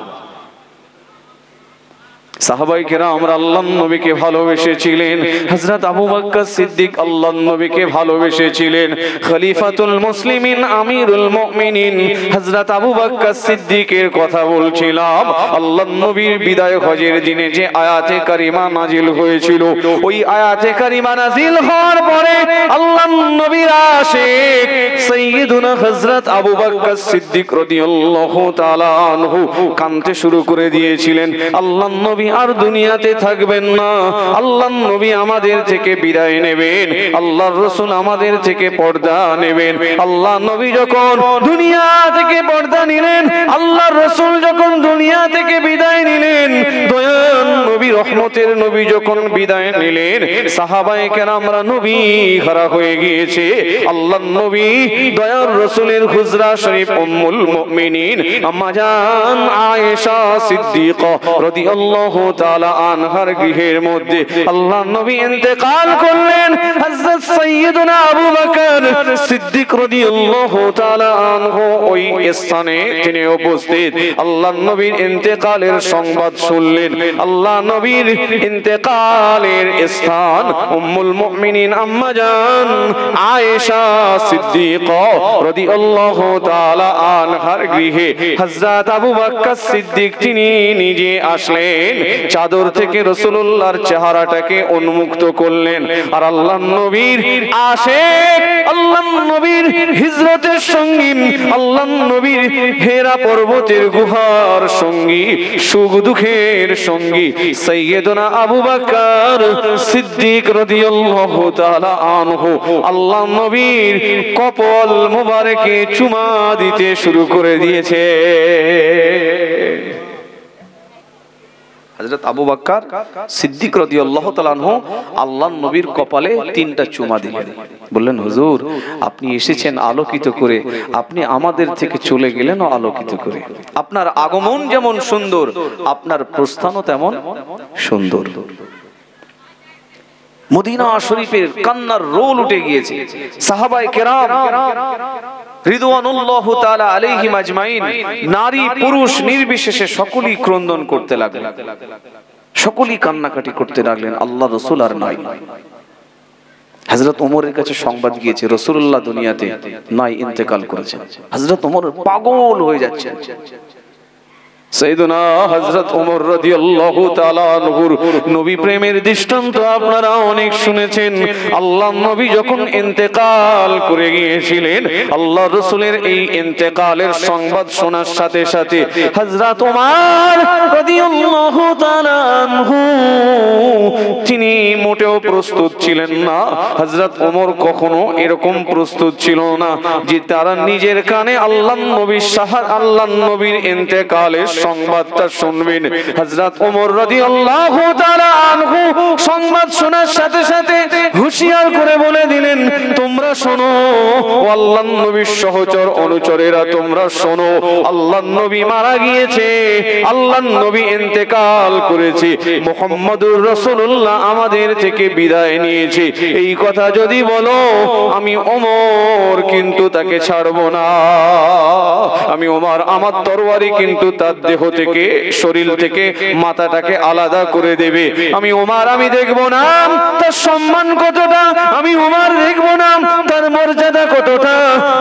সাহাবায়ে কেরাম আল্লাহর নবীকে ভালোবেসেছিলেন। হযরত আবু বকর সিদ্দিক আল্লাহর নবীকে ভালোবেসেছিলেন। খলিফাতুল মুসলিমিন, আমিরুল মুমিনিন হযরত আবু বকর সিদ্দিকের কথা বলছিলাম। আল্লাহর নবীর বিদায় হজের দিনে যে আয়াতে কারিমা নাজিল হয়েছিল, ওই আয়াতে কারিমা নাজিল হওয়ার পরে আল্লাহর নবীর আশিক সাইয়্যিদুনা হযরত আবু বকর সিদ্দিক রাদিয়াল্লাহু তাআলা আনহু কাঁদতে শুরু করে দিয়েছিলেন। আল্লাহর নবী আর দুনিয়াতে থাকবেন না, আল্লাহর নবী আমাদের থেকে বিদায় নেবেন, আল্লাহর রাসূল আমাদের থেকে পর্দা নেবেন। আল্লাহর নবী যখন দুনিয়া থেকে পর্দা নিলেন, আল্লাহর রাসূল যখন দুনিয়া থেকে বিদায় নিলেন, দয়ার নবী, রহমতের নবী যখন বিদায় নিলেন, সাহাবায়ে কেরামরা নবী হারা হয়ে গিয়েছে। আল্লাহর নবী দয়ার রাসূলের হুজরা শরীফ উম্মুল মুমিনিন আম্মা জান আয়েশা সিদ্দিকা রাদিয়াল্লাহু রাদিয়াল্লাহু তাআলা আনহার গৃহের মধ্যে আল্লাহর নবী ইন্তেকাল করলেন। হযরত সাইয়্যিদুনা আবু বকর সিদ্দিক রাদিয়াল্লাহু তাআলা আনহু ওই স্থানে তিনি উপস্থিত। আল্লাহর নবীর ইন্তেকালের সংবাদ শুনলেন। আল্লাহ নবীর ইন্তেকালের স্থান উম্মুল মুমিনিন আম্মা জান আয়েশা সিদ্দিকা রাদিয়াল্লাহু তাআলা আনহার গৃহে হযরত আবু বকর সিদ্দিক তিনি নিজে আসলেন, চাদর থেকে রাসূলুল্লাহর চেহারাটাকে উন্মুক্ত করলেন। আর আল্লাহর নবীর আশিক, আল্লাহর নবীর হিজরতের সঙ্গী, আল্লাহর নবীর হেরা পর্বতের গুহার সঙ্গী, সুখ দুঃখের সঙ্গী সাইয়্যিদুনা আবু বকর সিদ্দিক রাদিয়াল্লাহু তাআলা আনহু আল্লাহর নবীর কপাল মোবারকে চুমা দিতে শুরু করে দিয়েছে। হযরত আবু বকর সিদ্দিক রাদিয়াল্লাহু তাআলা আনহু আল্লাহর নবীর কপালে 3টা চুমা দিলেন। বললেন, হুজুর আপনি এসেছেন আলোকিত করে, আপনি আমাদের থেকে চলে গেলেন আলোকিত করে। আপনার আগমন যেমন সুন্দর, আপনার প্রস্থানও তেমন সুন্দর। মদিনা শরীফের কান্নার রোল উঠে গিয়েছে। সাহাবায়ে কেরাম রিদওয়ানুল্লাহ তাআলা আলাইহিম আজমাইন, নারী পুরুষ নির্বিশেষে সকলেই ক্রন্দন করতে লাগলেন, সকলেই কান্নাকাটি করতে লাগলেন। আল্লাহ রাসূল আর নাই। হযরত ওমরের কাছে সংবাদ গিয়েছে রাসূলুল্লাহ দুনিয়াতে নাই, ইন্তেকাল করেছেন। হযরত ওমর পাগল হয়ে যাচ্ছেন। সাইয়েদুনা হযরত ওমর রাদিয়াল্লাহু তাআলা আনহুর নবী প্রেমের দৃষ্টান্ত আপনারা অনেক শুনেছেন। আল্লাহর নবী যখন ইন্তেকাল করে গিয়েছিলেন, আল্লাহর রাসূলের এই ইন্তেকালের সংবাদ শোনার সাথে সাথে হযরত ওমর রাদিয়াল্লাহু তাআলা আনহু তিনি মোটেও প্রস্তুত ছিলেন না। হযরত ওমর কখনো এরকম প্রস্তুত ছিল না যে তারা নিজের কানে আল্লাহর নবীর ইন্তেকালের সংবাদটা শুনবেন। হযরত ওমর রাদিয়াল্লাহু তাআলা আনহু সংবাদ শোনার সাথে সাথে হুঁশিয়ার করে বলে দিলেন, তোমরা শোনো, আল্লাহর নবীর সহচর অনুচরেরা তোমরা শোনো, আল্লাহর নবী মারা গিয়েছে, আল্লাহর নবী ইন্তেকাল করেছে, মুহাম্মদুর রাসূলুল্লাহ আমাদের থেকে বিদায় নিয়েছে। এই কথা যদি বলো, আমি ওমর কিন্তু তাকে ছাড়বো না। আমি ওমর আমার তরবারি কিন্তু তার দেহ থেকে, শরীর থেকে মাথাটাকে আলাদা করে দেবে। আমি ওমর আমি দেখব না তার সম্মান কতটা, আমি ওমর দেখব না তার মর্যাদা কতটা।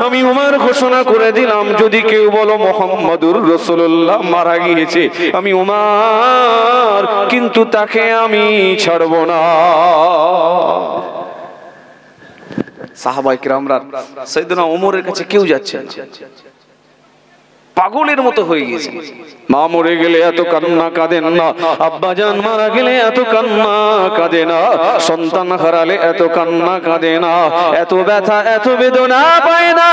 আমি ওমর ঘোষণা করে দিলাম, যদি কেউ বলো মুহাম্মদুর রাসূলুল্লাহ মারা গিয়েছে, আমি ওমর কিন্তু তাকে আমি ছাড়ব না। সাহাবায়ে কিরামরা সাইয়েদনা ওমরের কাছে কেউ যাচ্ছে না, পাগলের মতো হয়ে গেছে। মা মরে গেলে এত কান্না কাঁদেন না, আব্বাজান মারা গেলে এত কান্না কাঁদে না, সন্তান হারালে এত কান্না কাঁদে না, এত ব্যথা এত বেদনা পায় না।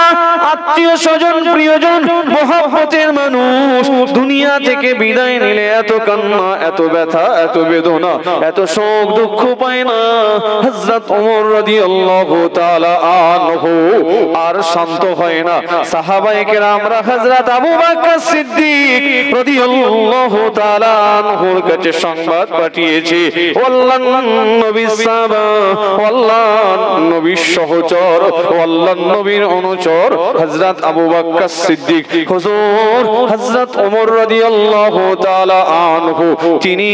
আত্মীয় স্বজন প্রিয়জন মহব্বতের মানুষ দুনিয়া থেকে বিদায় নিলে এত কান্না এত ব্যথা এত বেদনা এত শোক দুঃখ পায় না। হযরত ওমর রাদিয়াল্লাহু তাআলা আনহু আর শান্ত হয় না। সাহাবায়ে কেরামরা হযরত আবু বকর সিদ্দিক রাদিয়াল্লাহু তাআলা আনহুর কাছে সংবাদ পাঠিয়েছে, আল্লাহর নবীর সাহাবা, আল্লাহর নবীর সহচর, আল্লাহর নবীর অনুচর হযরত আবু বকর সিদ্দিক হুজুর হযরত ওমর রাদিয়াল্লাহু তাআলা আনহু তিনি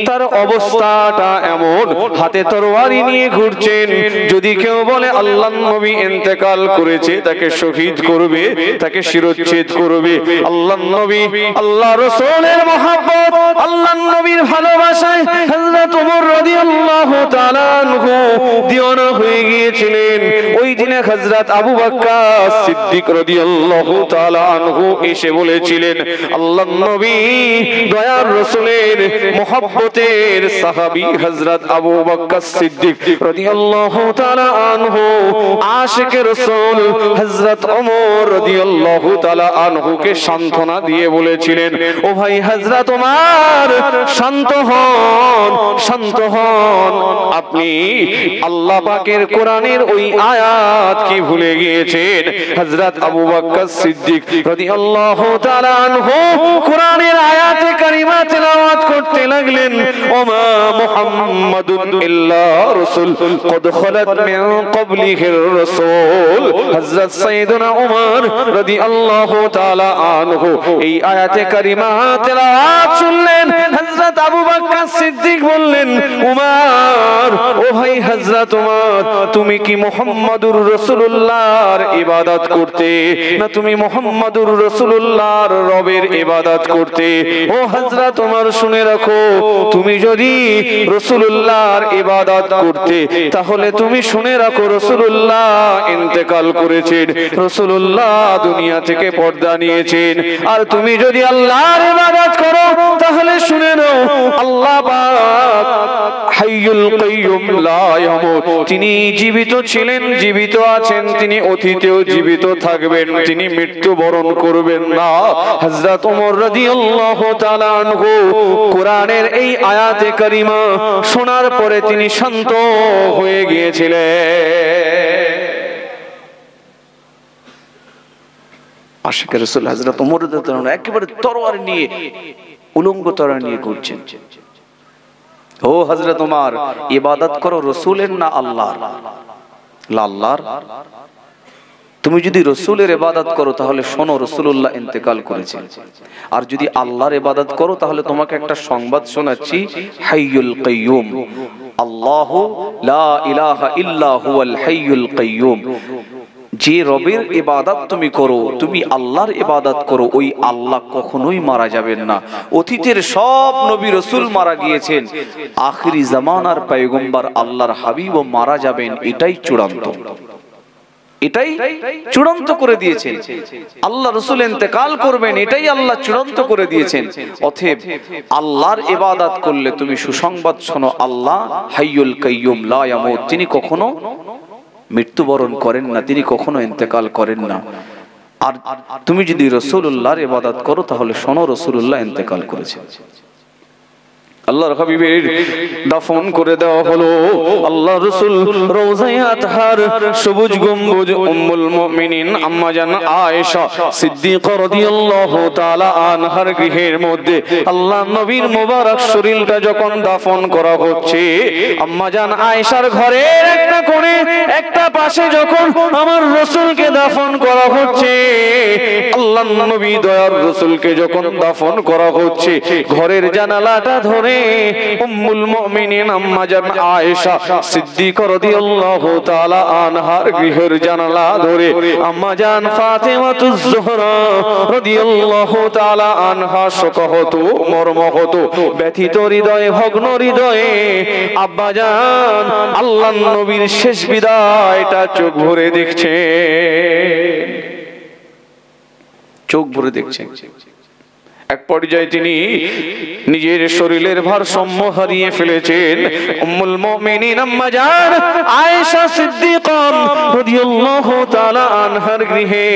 তার অবস্থাটা এমন, হাতে তরবারি নিয়ে ঘুরছেন। যদি কেউ বলে আল্লাহর নবী ইন্তেকাল করেছে, তাকে শহীদ করবে, তাকে শিরচ্ছেদ করবে। আল্লাহর নবী আল্লাহ রাসূলের মহব্বত, আল্লাহর নবীর ভালোবাসায় হযরত ওমর রাদিয়াল্লাহু তাআলা আনহু দিওয়ানা হয়ে গিয়েছিলেন। ওই দিনে হযরত আবু বকর সিদ্দিক রাদিয়াল্লাহু তাআলা আনহু এসে বলেছিলেন, আল্লাহর নবী দয়ার রাসূলের মহব্বতের সাহাবী হযরত আবু বকর সিদ্দিক রাদিয়াল্লাহু তাআলা আনহু আশিকে রাসূল হযরত ওমর রাদিয়াল্লাহু তাআলা আনহুকে সান্ত্বনা দিয়ে বলেছিলেন, ও ভাই হযরত ওমর শান্ত হন, শান্ত হন। আপনি আল্লাহ পাকের কোরআনের ওই আয়াত কি ভুলে গিয়েছেন? হযরত আবু বকর সিদ্দিক রাদিয়াল্লাহু তাআলা আনহু কোরআনের আয়াতে কারিমা তেলাওয়াত করতে লাগলেন, ওমা মুহাম্মাদুন ইল্লা রাসূল কদ খালাত মিন ক্বাবলিহির রাসূল। হযরত সাইয়েদনা ওমর রাদিয়াল্লাহু তাআলা আনহু এই আয়াতে কারিমা তেলাওয়াত শুনলেন। হযরত আবু বকর সিদ্দিক বললেন, ওমর, ও ভাই হযরত ওমর, তুমি কি মুহাম্মাদুর রাসূলুল্লাহর ইবাদত করতে, না তুমি মুহাম্মাদুর রাসূলুল্লাহর রবের ইবাদত করতে? ও হযরত ওমর, শুনে রাখো, তুমি যদি রাসূলুল্লাহর ইবাদত করতে, তাহলে তুমি শুনে রাখো রাসূলুল্লাহ ইন্তেকাল করেছেন, রাসূলুল্লাহ দুনিয়া থেকে পর্দা নিয়েছেন। আর তুমি যদি আল্লাহর ইবাদত করো, তাহলে শুনে নাও আল্লাহ পাক হাইয়ুল কাইয়ুম লা ইয়ামুত, তিনি জীবিত ছিলেন, জীবিত আছেন, তিনি অতীতেও জীবিত থাকবেন, তিনি মৃত্যুবরণ করবেন না। হযরত ওমর রাদিয়াল্লাহু তাআলা আনহু কোরআনের এই আয়াতে কারিমা শোনার পরে তিনি শান্ত হয়ে গিয়েছিলেন। আশিক রাসূল হযরত ওমর রাদিয়াল্লাহু আনহু একেবারে তরোয়ার নিয়ে, উলঙ্গ তরোয়ার নিয়ে ঘুরছেন। ও হযরত ওমর, ইবাদত করো রাসূলের না আল্লাহর? আল্লাহর। তুমি যদি রাসূলের ইবাদত করো তাহলে শোনো রাসূলুল্লাহ ইন্তেকাল করেছেন। আর যদি আল্লাহর ইবাদত করো তাহলে তোমাকে একটা সংবাদ শোনাচ্ছি, হাইয়ুল কাইয়ুম, আল্লাহু লা ইলাহা ইল্লা হুয়াল হাইয়ুল কাইয়ুম। যে রবের ইবাদত তুমি করো, তুমি আল্লাহর ইবাদত করো, ওই আল্লাহ কখনোই মারা যাবেন না। অতীতের সব নবী রাসূল মারা গিয়েছেন, আখিরি জামানার পয়গম্বর আল্লাহর হাবিবও মারা যাবেন, এটাই চূড়ান্ত, এটাই চূড়ান্ত করে দিয়েছেন। আল্লাহ রাসূল ইন্তেকাল করবেন, এটাই আল্লাহ চূড়ান্ত করে দিয়েছেন। অতএব আল্লাহর ইবাদত করলে তুমি সুসংবাদ শোনো, আল্লাহ হাইয়ুল কাইয়ুম লা ইয়ামুত, তিনি কখনো মৃত্যুবরণ করেন না, তিনি কখনো ইন্তেকাল করেন না। আর তুমি যদি রাসূলুল্লাহর ইবাদত করো তাহলে শোনো রাসূলুল্লাহ ইন্তেকাল করেছেন। আল্লাহর হাবিবের দাফন করে দেওয়া হলো। আল্লাহ রাসূল রওজায়ে আতহার সবুজ গম্বুজ উম্মুল মুমিনিন আম্মা জান আয়েশা সিদ্দিকা রাদিয়াল্লাহু তাআলা আনহার গৃহের মধ্যে আল্লাহ নবীর মোবারক শরীরটা যখন দাফন করা হচ্ছে, আম্মা জান আয়েশার ঘরের একটা কোণে একটা পাশে যখন আমার রাসূলকে দাফন করা হচ্ছে, আল্লাহ নবী দয়ার রাসূলকে যখন দাফন করা হচ্ছে, ঘরের জানালাটা ধরে উম্মুল মুমিনিন আম্মা জান আয়েশা সিদ্দিকা রাদিয়াল্লাহু তাআলা আনহার গৃহের জানালা ধরে আম্মা জান ফাতেমাতুজ জোহরা রাদিয়াল্লাহু তাআলা আনহা শোকহত, মর্মহত, ব্যথিত হৃদয়ে, ভগ্ন হৃদয়ে আব্বা জান আল্লাহর নবীর শেষ বিদায়টা চোখ ভরে দেখছে, চোখ ভরে দেখছেন। এক পর্যায়ে তিনি নিজের শরীরের ভারসাম্য হারিয়ে ফেলেছেন। উম্মুল মুমিনিন আম্মা জান আয়েশা সিদ্দিকা রাদিয়াল্লাহু তাআলা আনহার গৃহে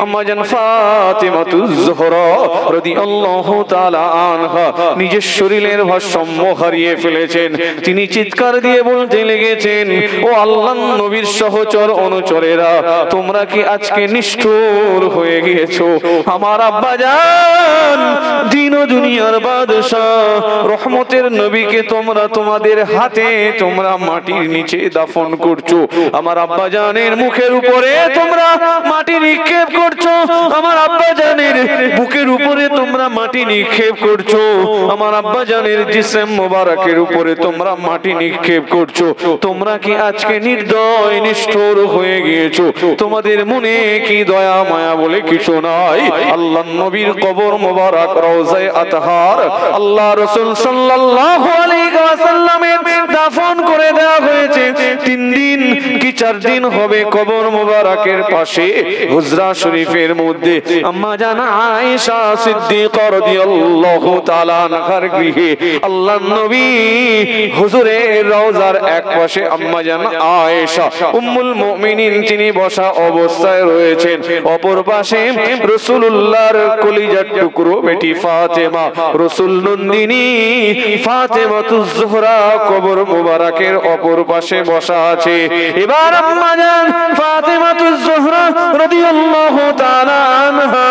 আম্মা জান ফাতিমাতুজ জোহরা রাদিয়াল্লাহু তাআলা আনহা নিজের শরীরের ভারসাম্য হারিয়ে ফেলেছেন। তিনি চিৎকার দিয়ে বলতে লেগেছেন, ও আল্লাহর নবীর সহচর অনুচরেরা, তোমরা কি আজকে নিষ্ঠুর হয়ে গিয়েছো? আমার আব্বা জান দিন ও দুনিয়ার বাদশাহ রহমতের নবীকে তোমরা তোমাদের হাতে তোমরা মাটির নিচে দাফন করছো, আমার আব্বা জানের মুখের উপরে তোমরা মাটি নিক্ষেপ করছো, আমার আব্বা জানের বুকের উপরে তোমরা মাটি নিক্ষেপ করছো, আমার আব্বা জানের জিসম মোবারকের উপরে তোমরা মাটি নিক্ষেপ করছো। তোমরা কি আজকে নির্দয় নিষ্ঠুর হয়ে গিয়েছো? তোমাদের মনে কি দয়া মায়া বলে কিছু নাই? আল্লাহর নবীর কবর মোবারক রওজায়ে আতহার আল্লাহ রাসূল সাল্লাল্লাহু আলাইহি ওয়াসাল্লামের দাফন করে দেওয়া হয়েছে। 3 দিন কি 4 দিন হবে কবর মোবারকের পাশে হুজরা শরীফের মধ্যে আম্মা জান আয়েশা সিদ্দিকা রাদিয়াল্লাহু তাআলা আনহার গৃহে আল্লাহর নবী হুজুরের রওজার এক পাশে আম্মা জান আয়েশা উম্মুল মুমিনিন তিনি বসা অবস্থায় রয়েছেন, অপর পাশে রাসূলুল্লাহর কলিজার টুকরো বেটি ফাতেমা রাসূল নন্দিনী ফাতেমাতুজ জোহরা কবর মোবারকের অপর পাশে বসা আছে। এবার এবার আম্মা জান ফাতেমাতুজ জোহরা রাদিয়াল্লাহু তাআলা আনহা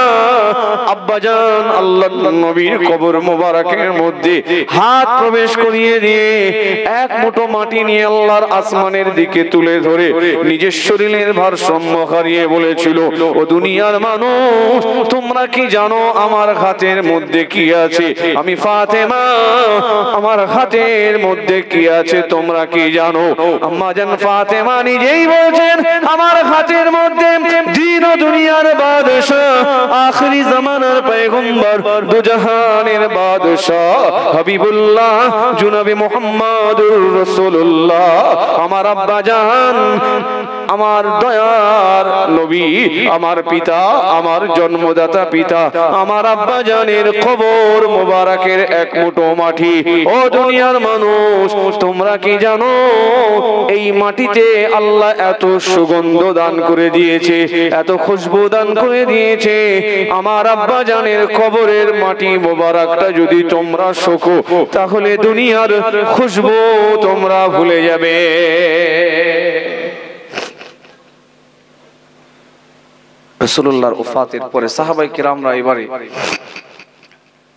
আব্বা জান আল্লাহর নবীর কবর মোবারকের মধ্যে হাত প্রবেশ করিয়ে দিয়ে এক মুঠো মাটি নিয়ে আল্লাহর আসমানের দিকে তুলে ধরে নিজের শরীরের ভারসাম্য হারিয়ে বলেছিল, ও দুনিয়ার মানুষ, তোমরা কি জানো আমার হাতের মধ্যে কি আছে? আমি ফাতেমা, আমার হাতের মধ্যে কি আছে তোমরা কি জানো? আম্মা জান ফাতেমা নিজেই বলছেন, আমার হাতের মধ্যে দিন ও দুনিয়ার বাদশা, আখেরি জামানার পয়গম্বর, দু জাহানের বাদশা হাবিবুল্লাহ জনাবে মুহাম্মদুর রাসূলুল্লাহ, আমার আব্বা জান, আমার দয়ার নবী, আমার পিতা, আমার জন্মদাতা পিতা, আমার আব্বা জানের কবর মোবারকের এক মুঠো মাটি। ও দুনিয়ার মানুষ, তোমরা কি জানো এই মাটিতে আল্লাহ এত সুগন্ধ দান করে দিয়েছে, এত খুশবু দান করে দিয়েছে। আমার আব্বা জানের কবরের মাটি মোবারকটা যদি তোমরা শোকো, তাহলে দুনিয়ার খুশবু তোমরা ভুলে যাবে। রাসূলুল্লাহর ওফাতের পরে সাহাবায়ে কিরামরা এবারে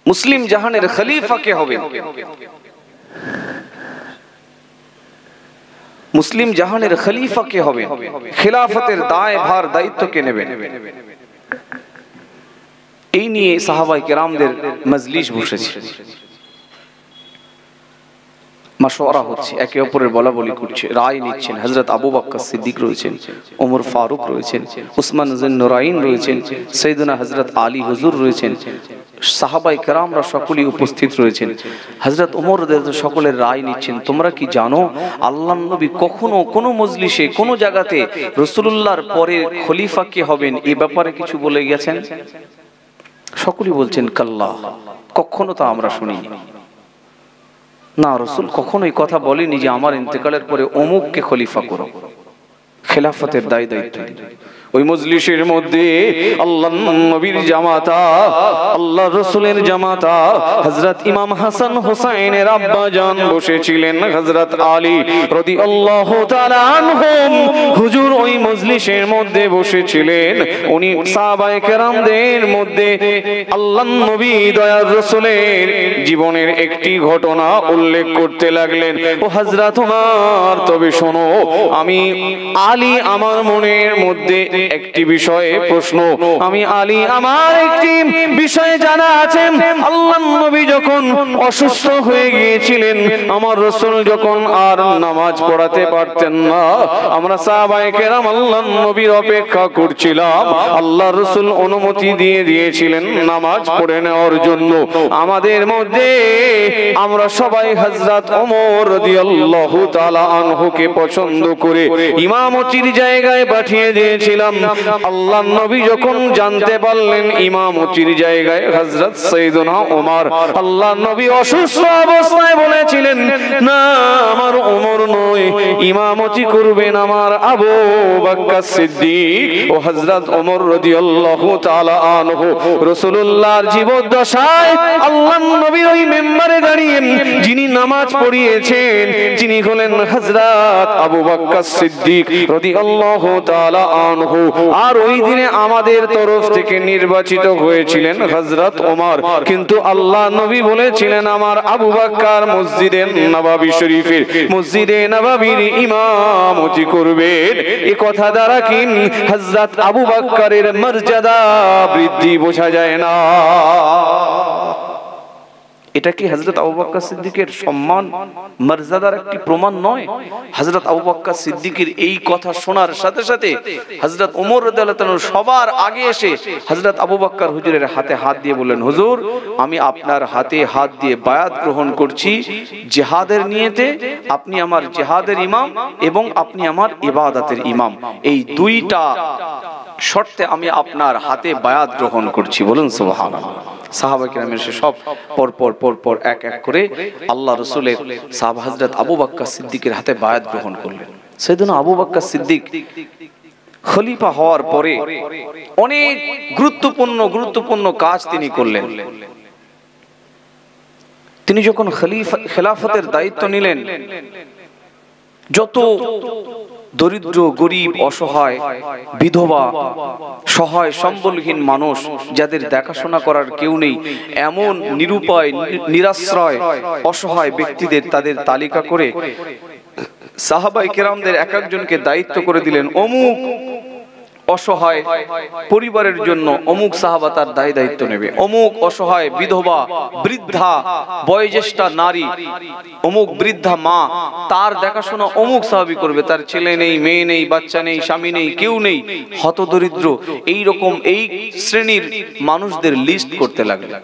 মুসলিম জাহানের খলিফা কে হবেন, মুসলিম জাহানের খলিফা কে হবেন, খিলাফতের দায়ভার দায়িত্ব কে নেবেন, এই নিয়ে সাহাবায়ে কিরামদের মজলিস বসেছে, মাশওয়ারা হচ্ছে, একে অপরের বলা বলি করছে, রায় নিচ্ছেন। হযরত আবু বকর সিদ্দিক রয়েছেন, ওমর ফারুক রয়েছেন, উসমান যুন্নুরাইন রয়েছেন, সাইয়েদনা হযরত আলী হুজুর রয়েছেন, সাহাবায়ে কেরামরা সকলেই উপস্থিত রয়েছেন। হযরত ওমর রাদিয়াল্লাহু সকলের রায় নিচ্ছেন। তোমরা কি জানো আল্লাহর নবী কখনো কোনো মজলিসে কোনো জায়গাতে রাসূলুল্লাহর পরে খলিফা কে হবেন এই ব্যাপারে কিছু বলে গেছেন? সকলেই বলছেন কাল্লাহ, কখনো তা আমরা শুনিনি। না, রাসূল কখনোই কথা বলেনি যে আমার ইন্তেকালের পরে অমুককে খলিফা করো, খেলাফতের দায়িত্ব। ওই মজলিসের মধ্যে আল্লাহর নবীর জামাতা, আল্লাহর রাসূলের জামাতা হযরত ইমাম হাসান হুসাইনের আব্বা জান বসেছিলেন, হযরত আলী রাদিয়াল্লাহু তাআলা আনহুম হুজুর ওই মজলিসের মধ্যে বসেছিলেন। উনি সাহাবায়ে কেরামদের মধ্যে আল্লাহর নবী দয়ার রাসূলের জীবনের একটি ঘটনা উল্লেখ করতে লাগলেন। ও হযরত ওমর, তবে শোনো, আমি আলী আমার মনের মধ্যে একটি বিষয়ে প্রশ্ন, আমি আলী আমার একটি বিষয়ে জানা আছে। আল্লাহর নবী যখন অসুস্থ হয়ে গিয়েছিলেন, আমার রাসূল যখন আর নামাজ পড়াতে পারতেন না, আমরা সাহাবায়ে কেরাম আল্লাহর নবীর অপেক্ষা করছিলাম। আল্লাহর রাসূল অনুমতি দিয়ে দিয়েছিলেন নামাজ পড়ে নেওয়ার জন্য। আমাদের মধ্যে আমরা সবাই হযরত ওমর রাদিয়াল্লাহু তাআলা আনহুকে পছন্দ করে ইমামতির জায়গায় পাঠিয়ে দিয়েছিলাম। আল্লাহর নবী যখন জানতে পারলেন ইমামতির জায়গায় হযরত সাইয়েদনা ওমর, আল্লাহর নবী অসুস্থ অবস্থায় বলেছিলেন, না, আমার ওমর নয়, ইমামতি করবেন আমার আবু বকর সিদ্দিক। ও হযরত ওমর রাদিয়াল্লাহু তাআলা আনহু রাসূলুল্লাহর জীবদ্দশায় আল্লাহর নবী ওই মিম্বরে দাঁড়িয়ে যিনি নামাজ পড়িয়েছেন, যিনি হলেন হযরত আবু বকর সিদ্দিক রাদিয়াল্লাহু তাআলা আনহু। আর ওই দিনে আমাদের তরফ থেকে নির্বাচিত হয়েছিলেন হযরত ওমর, কিন্তু আল্লাহ নবী বলেছিলেন আমার আবু বকর মসজিদে নববী শরীফের, মসজিদে নববীর ইমামতি করবেন। এই কথা দ্বারা কি হযরত আবু বকরের মর্যাদা বৃদ্ধি বোঝা যায় না? এটা কি হযরত আবু বকর সিদ্দিকের সম্মান মর্যাদার একটি প্রমাণ নয়? হযরত আবু বকর সিদ্দিকের এই কথা শোনার সাথে সাথে হযরত ওমর রাদিয়াল্লাহু তাআলা সবার আগে এসে হযরত আবু বকর হুজুরের হাতে হাত দিয়ে বললেন, হুজুর, আমি আপনার হাতে হাত দিয়ে বায়াত গ্রহণ করছি জিহাদের নিয়তে। আপনি আমার জিহাদের ইমাম এবং আপনি আমার ইবাদতের ইমাম, এই দুইটা শর্তে আমি আপনার হাতে বায়াত গ্রহণ করছি। বলুন সুবহানাল্লাহ। সাহাবায়ে কেরাম এসে সব পর এক এক করে আল্লাহ রাসূলের সাহাবা হযরত আবু বকর সিদ্দিকের হাতে বায়াত গ্রহণ করলেন। সাইয়েদনা আবু বকর সিদ্দিক খলিফা হওয়ার পরে অনেক গুরুত্বপূর্ণ কাজ তিনি করলেন। তিনি যখন খেলাফতের দায়িত্ব নিলেন, যত দরিদ্র গরিব অসহায় বিধবা সহায় সম্বলহীন মানুষ যাদের দেখাশোনা করার কেউ নেই, এমন নিরুপায় নিরাশ্রয় অসহায় ব্যক্তিদের তাদের তালিকা করে সাহাবায়ে কেরামদের এক একজনকে দায়িত্ব করে দিলেন, অমুক অসহায় পরিবারের জন্য অমুক সাহাবা তার দায়িত্ব নেবে, অমুক অসহায় বিধবা বৃদ্ধা বয়োজ্যেষ্ঠা নারী অমুক বৃদ্ধা মা তার দেখাশোনা অমুক সাহাবী করবে, তার ছেলে নেই মেয়ে নেই বাচ্চা নেই স্বামী নেই কেউ নেই হতদরিদ্র, এই রকম এই শ্রেণীর মানুষদের লিস্ট করতে লাগলেন।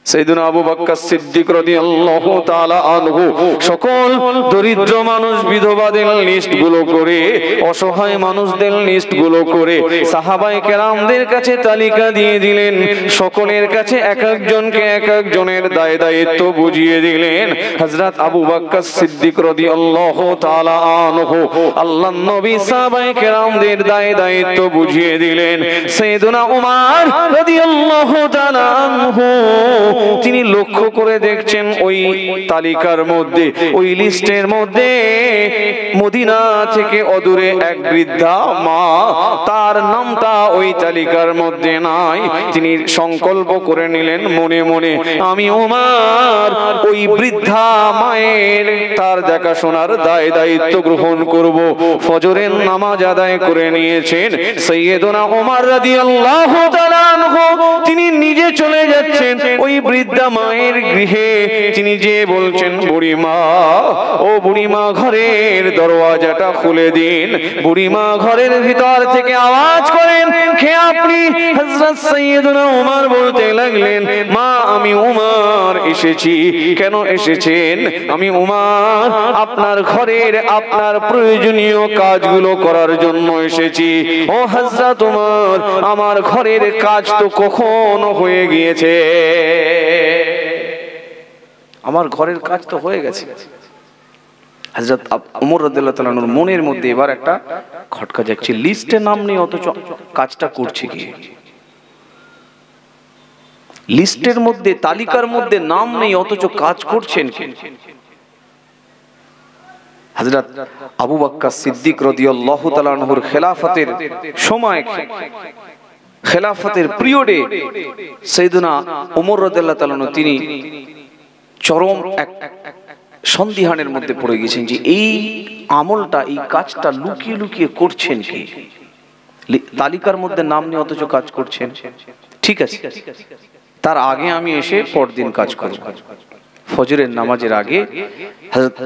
সাইয়েদনা আবু বকর সিদ্দিক রাদিয়াল্লাহু তাআলা আনহু সকল দরিদ্র মানুষ বিধবাদের লিস্ট গুলো করে অসহায় মানুষদের লিস্ট গুলো করে সাহাবায়ে কেরামদের কাছে তালিকা দিয়ে দিলেন, সকলের কাছে এক একজনকে এক একজনের দায়িত্ব বুঝিয়ে দিলেন। হযরত আবু বকর সিদ্দিক রাদিয়াল্লাহু তাআলা আনহু আল্লাহর নবী সাহাবায়ে কেরামদের দায়িত্ব বুঝিয়ে দিলেন। সাইয়েদনা উমর রাদিয়াল্লাহু তাআলা আনহু তিনি লক্ষ্য করে দেখছেন ওই তালিকার মধ্যে ওই লিস্টের মধ্যে মদিনা থেকে অদূরে এক বৃদ্ধা মা, তার নামটা ওই তালিকার মধ্যে নাই। তিনি সংকল্প করে নিলেন মনে মনে, আমি ওমর ওই বৃদ্ধা মায়ের তার দেখাশোনার দায়িত্ব গ্রহণ করব। ফজরের নামাজ আদায় করে নিয়েছেন সাইয়েদনা ওমর রাদিয়াল্লাহু তাআলা আনহু, তিনি নিজে চলে যাচ্ছেন ওই বৃদ্ধা মায়ের গৃহে। তিনি যে বলছেন, বুড়িমা ও বুড়িমা ঘরের দরওয়াজাটা খুলে দিন। বুড়িমা ঘরের ভিতর থেকে আওয়াজ করেন, কে আপনি? হযরত সাইয়েদনা ওমর বলতে লাগলেন, মা আমি ওমর এসেছি। কেন এসেছেন? আমি ওমর আপনার ঘরের আপনার প্রয়োজনীয় কাজগুলো করার জন্য এসেছি। ও হযরত ওমর, আমার ঘরের কাজ তো কখনো হয়ে গিয়েছে, আমার ঘরের কাজ তো হয়ে গেছে। হযরত ওমর রাদিয়াল্লাহু তাআলা আনহুর মনের মধ্যে এবার একটা খটকা যাচ্ছে, লিস্টে নাম নেই অথচ কাজটা করছে কি? লিস্টের মধ্যে তালিকার মধ্যে নাম নেই অথচ কাজ করছেন কি? হযরত আবু বকর সিদ্দিক রাদিয়াল্লাহু তাআলা আনহুর খেলাফতের সময়, খেলাফতের পিরিয়ডে সাইয়েদনা ওমর রাদিয়াল্লাহু তাআলা আনহু তিনি চরম এক সন্দিহানের মধ্যে পড়ে গেছেন যে এই আমলটা এই কাজটা লুকিয়ে লুকিয়ে করছেন কি? তালিকার মধ্যে নাম নেই অথচ কাজ করছেন, ঠিক আছে তার আগে আমি এসে পরদিন কাজ করব। ফজরের নামাজের আগে হযরত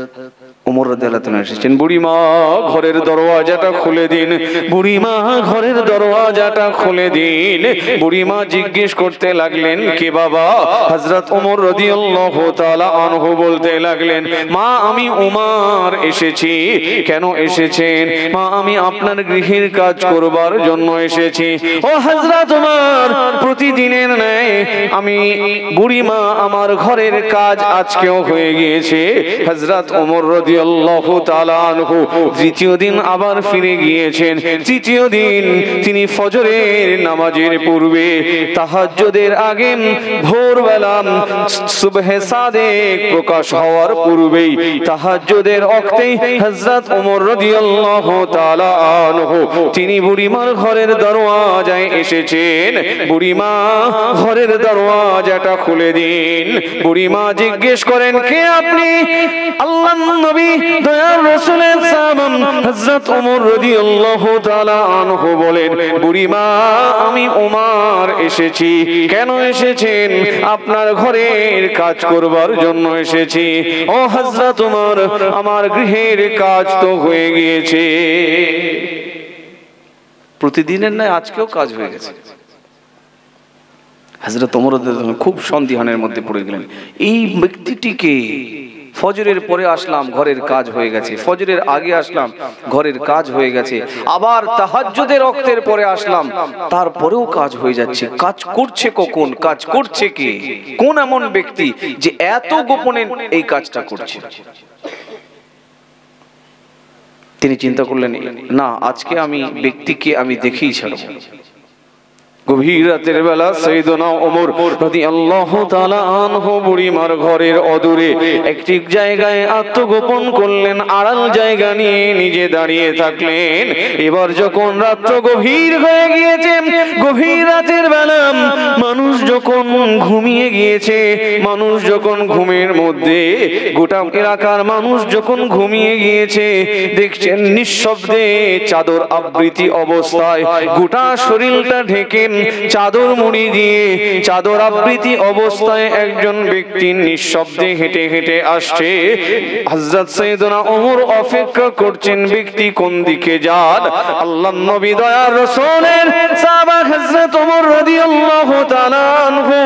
ওমর রাদিয়াল্লাহু তাআলা এসেছেন, বুড়িমা ঘরের দরওয়াজাটা খুলে দিন। বুড়িমা ঘরের দরওয়াজাটা খুলে দিন। বুড়িমা জিজ্ঞেস করতে লাগলেন, কে বাবা? হযরত ওমর রাদিয়াল্লাহু তাআলা আনহু বলতে লাগলেন, মা আমি ওমর এসেছি। কেন এসেছেন? মা আমি আপনার গৃহের কাজ করবার জন্য এসেছি। ও হযরত ওমর, প্রতিদিনের ন্যায় আমি বুড়িমা আমার ঘরের কাজ আজকেও হয়ে গিয়েছে। হযরত ওমর রাদিয়াল্লাহু তাআলা আনহু তৃতীয় দিন আবার ফিরে গিয়েছেন। তৃতীয় দিন তিনি ফজরের নামাজের পূর্বে তাহাজ্জুদের আগে ভোরবেলা সুবহে সাদেক প্রকাশ হওয়ার পূর্বেই তাহাজ্জুদের ওয়াক্তেই হযরত ওমর রাদিয়াল্লাহু তাআলা আনহু তিনি বুড়িমার ঘরের দরওয়াজায় এসেছেন। বুড়িমা ঘরের দরওয়াজাটা খুলে দিন। বুড়িমা জিজ্ঞেস করেন, কে আপনি? আল্লাহর নবী দয়ার রাসূলের সাহাবা হযরত ওমর রাদিয়াল্লাহু তাআলা আনহু বলেন, বুড়িমা আমি ওমর এসেছি। কেন এসেছেন? আপনার ঘরের কাজ করবার জন্য এসেছি। ও হযরত ওমর, আমার গৃহের কাজ তো হয়ে গিয়েছে। প্রতিদিনের নয় আজকেও কাজ হয়ে গেছে। হযরত ওমর রাদিয়াল্লাহু আনহু খুব সন্দিহানের মধ্যে পড়ে গেলেন, এই ব্যক্তিটিকে ফজরের পরে আসলাম ঘরের কাজ হয়ে গেছে, ফজরের আগে আসলাম ঘরের কাজ হয়ে গেছে, আবার তাহাজ্জুদের ওয়াক্তের পরে আসলাম তারপরেও কাজ হয়ে যাচ্ছে। কাজ করছে কখন? কাজ করছে কে? কোন এমন ব্যক্তি যে এত গোপনে এই কাজটা করছে? তিনি চিন্তা করলেন, না আজকে আমি ব্যক্তিকে আমি দেখেই ছাড়ব। গভীর রাতের বেলা সাইয়েদনা ওমর রাদিয়াল্লাহু তাআলা আনহু বুড়িমার ঘরের অদূরে একটি জায়গায় আত্মগোপন করলেন, আড়াল জায়গা নিয়ে নিজে দাঁড়িয়ে থাকলেন। এবার যখন রাত্র গভীর হয়ে গিয়েছে, গভীর রাতের বেলা মানুষ যখন ঘুমিয়ে গিয়েছে, মানুষ যখন ঘুমের মধ্যে, গোটা এলাকার মানুষ যখন ঘুমিয়ে গিয়েছে, দেখছেন নিঃশব্দে চাদর আবৃতি অবস্থায় গোটা শরীরটা ঢেকে চাদর মুড়ি দিয়ে চাদর আবৃতি অবস্থায় একজন ব্যক্তি নিঃশব্দে হেঁটে হেঁটে আসছে। হযরত সাইয়েদনা ওমর অপেক্ষা করছেন ব্যক্তি কোন দিকে যান। আল্লাহর নবী দয়ার রাসূলের সাহাবা হযরত ওমর রাদিয়াল্লাহু তাআলা আনহু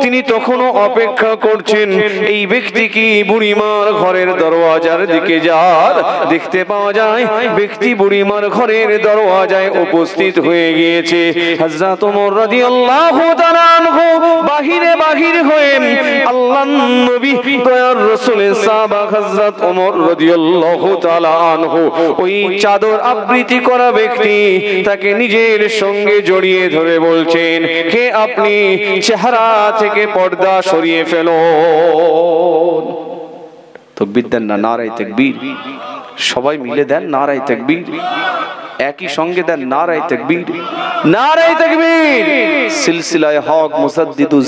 তিনি তখনও অপেক্ষা করছেন এই ব্যক্তি কি বুড়িমার ঘরের দরওয়াজার দিকে যান। দেখতে পাওয়া যায় ব্যক্তি বুড়িমার ঘরের দরওয়াজায় উপস্থিত হয়ে গিয়েছে। হযরত ওমর রাদিয়াল্লাহু তাআলা আনহু বাহির হয়ে আল্লাহর নবী দয়ার রাসূলের সাহাবা হযরত ওমর রাদিয়াল্লাহু তাআলা আনহু ওই চাদর আবৃতি করা ব্যক্তি তাকে নিজের সঙ্গে জড়িয়ে ধরে বলছেন, কে আপনি? চেহারা থেকে পর্দা সরিয়ে ফেলুন। তাকবীর দেন না, নারায়ে তাকবীর। সবাই মিলে দেন নারায়ে তাকবীর, একই সঙ্গে দেন নারায়ে তাকবীর, নারায়ে তাকবীর। সিলসিলায়ে হক মুসাদ্দিদুজ